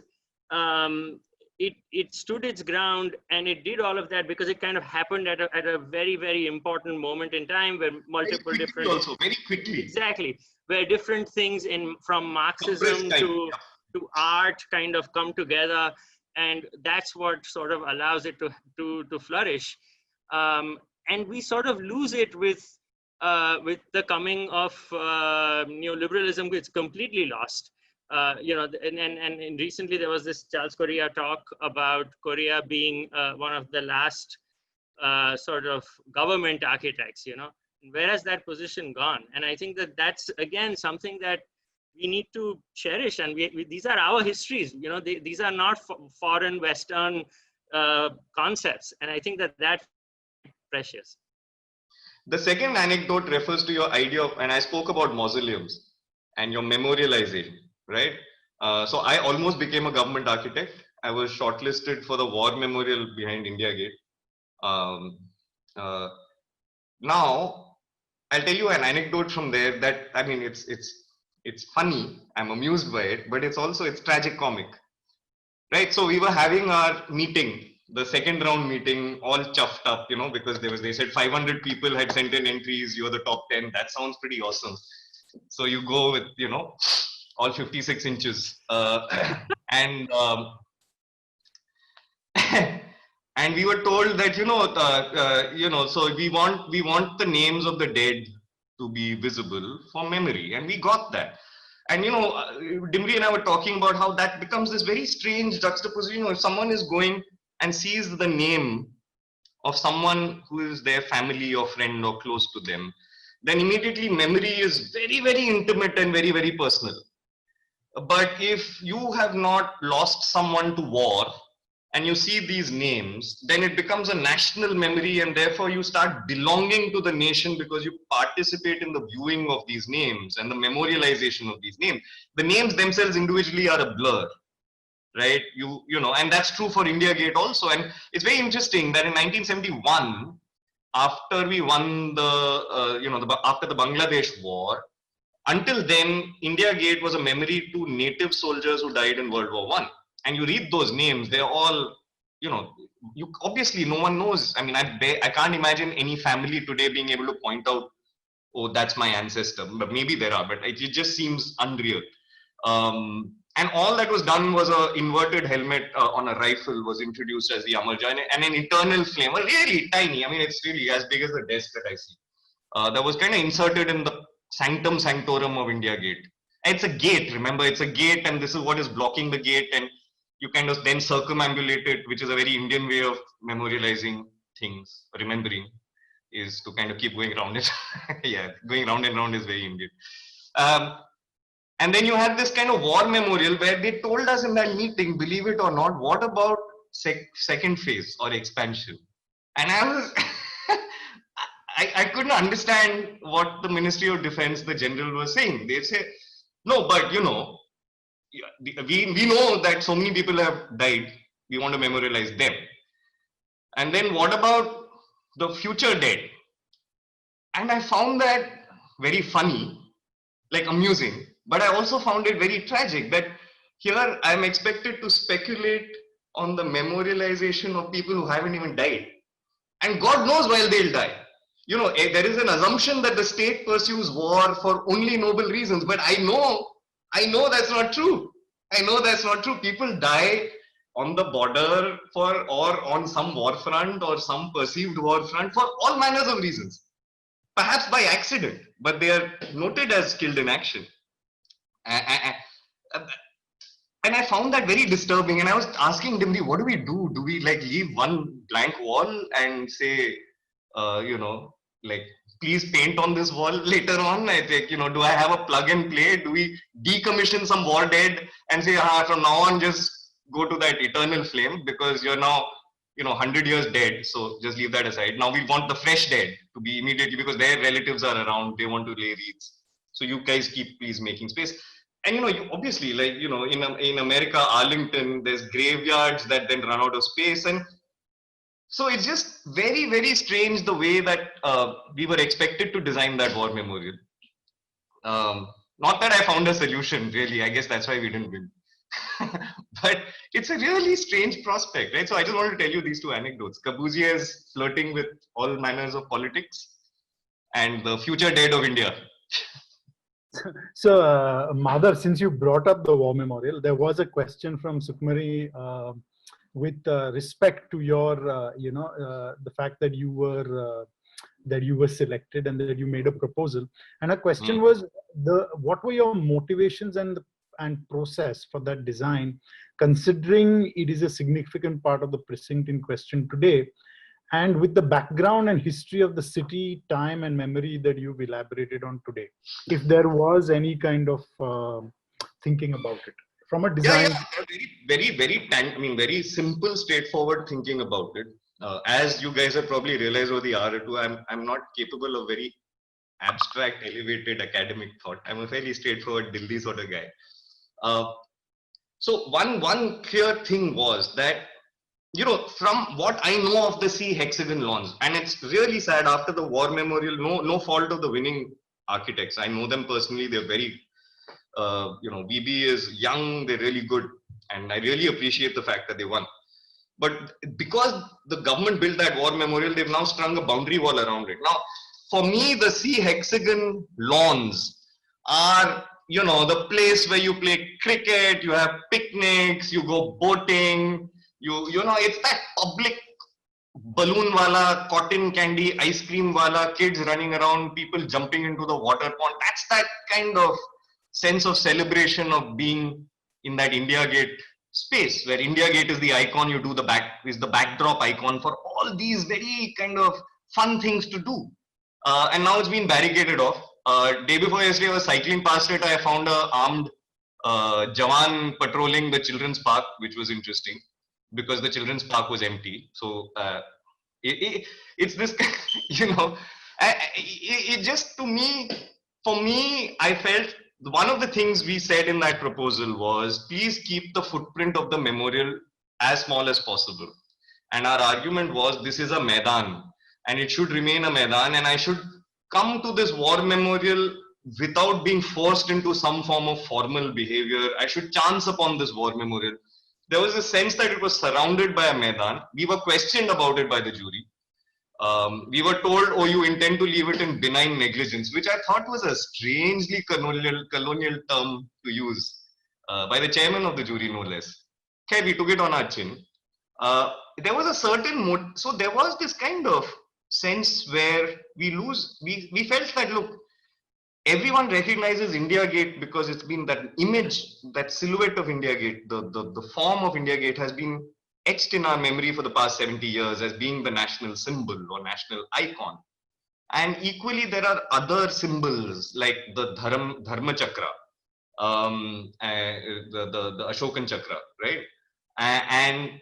it stood its ground, and it did all of that because it kind of happened at a very, very important moment in time where multiple different, also very quickly, exactly, where different things from Marxism to art kind of come together, and that's what sort of allows it to flourish. And we sort of lose it with the coming of neoliberalism. It's completely lost. You know, and recently there was this Charles Correa talk about Korea being one of the last sort of government architects, you know. Where has that position gone? And I think that that's, again, something that we need to cherish. And these are our histories, you know, these are not foreign Western concepts. And I think that that's precious. The second anecdote refers to your idea of, and I spoke about mausoleums and your memorialization, right? So I almost became a government architect. I was shortlisted for the war memorial behind India Gate. Now, I'll tell you an anecdote from there that, I mean, it's funny. I'm amused by it, but it's tragicomic, right? So we were having our meeting, the second round meeting, all chuffed up, you know, because they said 500 people had sent in entries. You're the top 10. That sounds pretty awesome. So you go with, you know, all 56 inches, and and we were told that, you know, so we want the names of the dead to be visible for memory, and we got that. And, you know, Dimri and I were talking about how that becomes this very strange juxtaposition. You know, if someone is going and sees the name of someone who is their family or friend or close to them, then immediately memory is very, very intimate and very, very personal. But if you have not lost someone to war and you see these names, then it becomes a national memory, and therefore you start belonging to the nation because you participate in the viewing of these names and the memorialization of these names. The names themselves individually are a blur, right? You know, and that's true for India Gate also. And it's very interesting that in 1971, after we won the, after the Bangladesh war, until then, India Gate was a memory to native soldiers who died in World War I. And you read those names, they're all, you know, obviously no one knows. I mean, I can't imagine any family today being able to point out, oh, that's my ancestor. But maybe there are, but it just seems unreal. And all that was done was an inverted helmet on a rifle was introduced as the Amarja, and an internal flame, really tiny. I mean, it's really as big as the desk that I see. That was kind of inserted in the sanctum sanctorum of India Gate. It's a gate, remember, it's a gate, and this is what is blocking the gate, and you kind of then circumambulate it, which is a very Indian way of memorializing things, remembering, is to kind of keep going around it. Yeah, going round and round is very Indian. And then you had this kind of war memorial where they told us in that meeting, believe it or not, what about second phase or expansion? And I was, I couldn't understand what the Ministry of Defense, the general, was saying. They say, no, but you know, we know that so many people have died. We want to memorialize them. And then what about the future dead? And I found that very funny, like amusing, but I also found it very tragic that here I'm expected to speculate on the memorialization of people who haven't even died. And God knows while they'll die. You know, there is an assumption that the state pursues war for only noble reasons, but I know that's not true. I know that's not true. People die on the border or on some war front or some perceived war front for all manners of reasons. Perhaps by accident, but they are noted as killed in action. And I found that very disturbing. And I was asking Dimdi, what do we do? Do we like leave one blank wall and say, like, please paint on this wall later on? I think, do I have a plug and play? Do we decommission some war dead and say, from now on, just go to that eternal flame because you're now, 100 years dead. So just leave that aside. Now we want the fresh dead to be immediately because their relatives are around. They want to lay wreaths. So you guys keep please making space. And you obviously, like, in America, Arlington, there's graveyards that then run out of space. And so it's just very, very strange the way that we were expected to design that war memorial. Not that I found a solution, really. I guess that's why we didn't win. But it's a really strange prospect, right? So I just wanted to tell you these two anecdotes. Corbusier is flirting with all manners of politics and the future dead of India. So, Madhav, since you brought up the war memorial, there was a question from Sukmari with respect to your, the fact that you were selected and that you made a proposal. And a question was, what were your motivations and process for that design, considering it is a significant part of the precinct in question today, and with the background and history of the city, time and memory that you've elaborated on today, if there was any kind of thinking about it from a design. Very simple, straightforward thinking about it. As you guys have probably realized over the hour or two, I'm not capable of very abstract, elevated academic thought. I'm a fairly straightforward, Dilli sort of guy. So one clear thing was that, from what I know of the C hexagon lawns, and it's really sad after the war memorial, no fault of the winning architects. I know them personally. They're very, VB is young, they're really good. And I really appreciate the fact that they won. But because the government built that war memorial, they've now strung a boundary wall around it. Now, for me, the C hexagon lawns are, the place where you play cricket, you have picnics, you go boating, it's that public balloon wala, cotton candy, ice cream wala, kids running around, people jumping into the water pond. That's that kind of sense of celebration of being in that India Gate space, where India Gate is the icon, is the backdrop icon for all these very kind of fun things to do. And now it's been barricaded off. Day before yesterday, I was cycling past it. I found a armed Jawan patrolling the children's park, which was interesting because the children's park was empty. So it's this, it just for me, I felt one of the things we said in that proposal was, please keep the footprint of the memorial as small as possible. And our argument was, this is a Maidan and it should remain a Maidan, and I should come to this war memorial without being forced into some form of formal behavior. I should chance upon this war memorial. There was a sense that it was surrounded by a Maidan. We were questioned about it by the jury. We were told, oh, you intend to leave it in benign negligence, which I thought was a strangely colonial term to use by the chairman of the jury, no less. Okay, we took it on our chin. There was a certain, so there was this kind of sense where we felt that, look, everyone recognizes India Gate because it's been that image, that silhouette of India Gate, the form of India Gate has been etched in our memory for the past 70 years as being the national symbol or national icon. And equally, there are other symbols like the Dharma Chakra, the Ashokan Chakra, right? And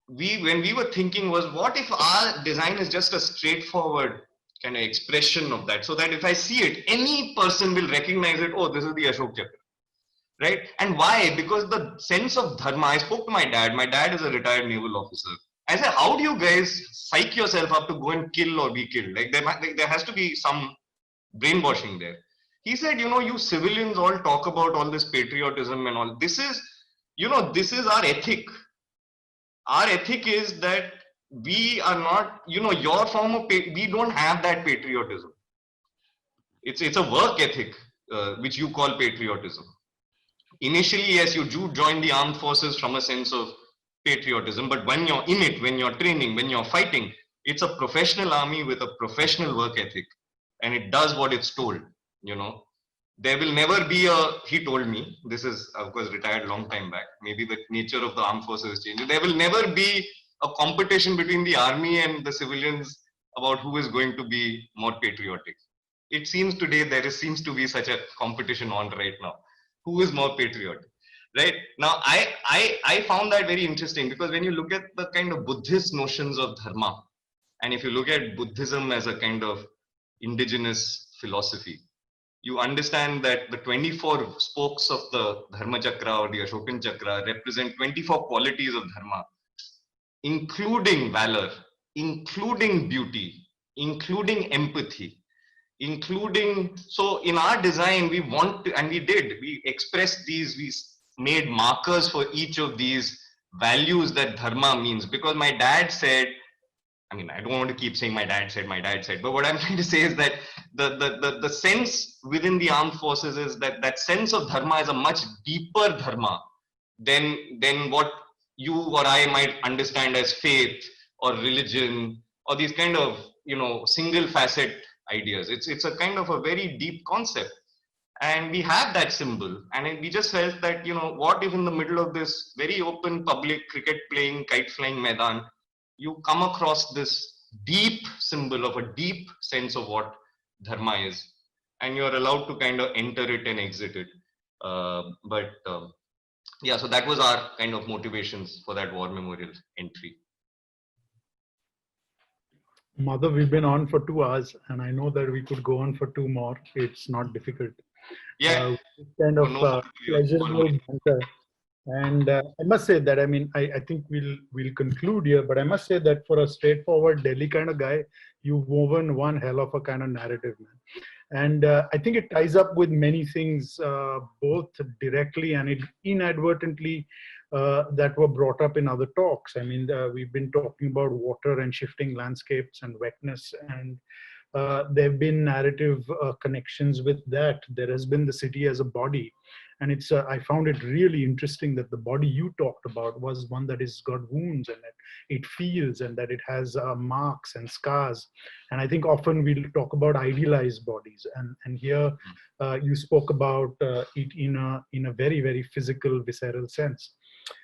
when we were thinking was, what if our design is just a straightforward kind of expression of that, so that if I see it, any person will recognize it, oh, this is the Ashok Chakra, right? And why? Because the sense of dharma, I spoke to my dad is a retired naval officer. I said, how do you guys psych yourself up to go and kill or be killed? Like there has to be some brainwashing there. He said, you civilians all talk about all this patriotism and all. This is, this is our ethic. Our ethic is that we are not, your form of, we don't have that patriotism. It's a work ethic, which you call patriotism. Initially, yes, you do join the armed forces from a sense of patriotism, but when you're in it, when you're training, when you're fighting, it's a professional army with a professional work ethic, and it does what it's told, There will never be a, he told me, this is of course retired long time back, maybe the nature of the armed forces is changing. There will never be a competition between the army and the civilians about who is going to be more patriotic. It seems today seems to be such a competition on right now. Who is more patriotic? Right now, I found that very interesting, because when you look at the kind of Buddhist notions of dharma, and if you look at Buddhism as a kind of indigenous philosophy, you understand that the 24 spokes of the Dharma Chakra or the Ashokan Chakra represent 24 qualities of dharma, including valor, including beauty, including empathy, including, so in our design, we want to, and we expressed these, we made markers for each of these values that dharma means. Because my dad said, I mean, I don't want to keep saying my dad said, but what I'm trying to say is that the sense within the armed forces is that that sense of dharma is a much deeper dharma than what you or I might understand as faith or religion or these kind of, single facet ideas. It's a kind of a very deep concept. And we have that symbol, and we just felt that, what if in the middle of this very open public cricket playing, kite flying Maidan, you come across this deep symbol of a deep sense of what dharma is, and you're allowed to kind of enter it and exit it. Yeah, so that was our kind of motivations for that war memorial entry. Madhav, we've been on for 2 hours, and I know that we could go on for 2 more. It's not difficult. Yeah, kind of pleasurable banter. And I must say that, I mean, I think we'll conclude here, but I must say that for a straightforward Delhi kind of guy, you've woven one hell of a kind of narrative, man. And I think it ties up with many things, both directly and inadvertently, that were brought up in other talks. I mean, we've been talking about water and shifting landscapes and wetness, and there have been narrative connections with that. There has been the city as a body. And it's I found it really interesting that the body you talked about was one that has got wounds, and that it feels, and that it has marks and scars. And I think often we'll talk about idealized bodies, and here you spoke about it in a very, very physical, visceral sense.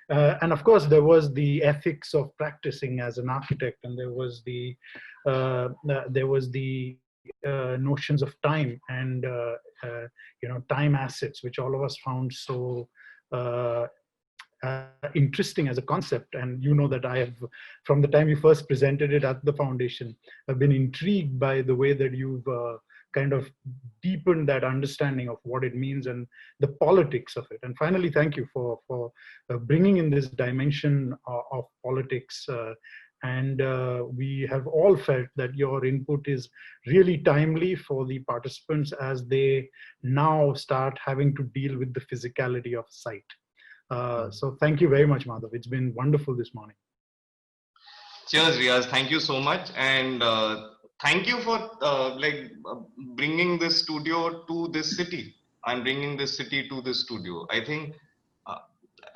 And of course, there was the ethics of practicing as an architect, and there was the notions of time and time assets, which all of us found so interesting as a concept. And you know that I have, from the time you first presented it at the foundation, I've been intrigued by the way that you've kind of deepened that understanding of what it means and the politics of it. And finally, thank you for bringing in this dimension of politics. And we have all felt that your input is really timely for the participants as they now start having to deal with the physicality of sight. So thank you very much, Madhav. It's been wonderful this morning. Cheers, Riaz. Thank you so much. And thank you for bringing this studio to this city and bringing this city to this studio. I think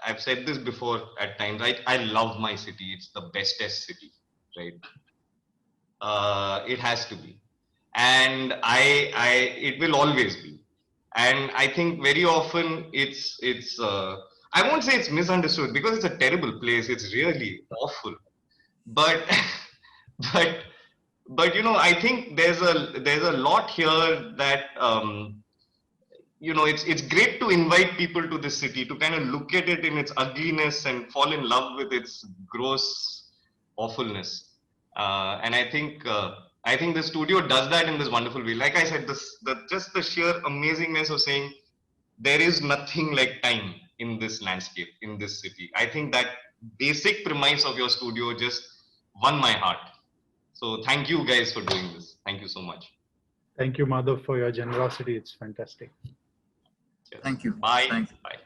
I've said this before at times. I love my city. It's the bestest city, right? It has to be, and it will always be. And I think very often it's I won't say it's misunderstood, because it's a terrible place. It's really awful, but I think there's a lot here that it's great to invite people to this city to kind of look at it in its ugliness and fall in love with its gross awfulness. And I think the studio does that in this wonderful way. Like I said, just the sheer amazingness of saying there is nothing like time in this landscape, in this city. I think that basic premise of your studio just won my heart. So thank you guys for doing this. Thank you so much. Thank you, Madhav, for your generosity. It's fantastic. Thank you. Bye. Thanks. Bye.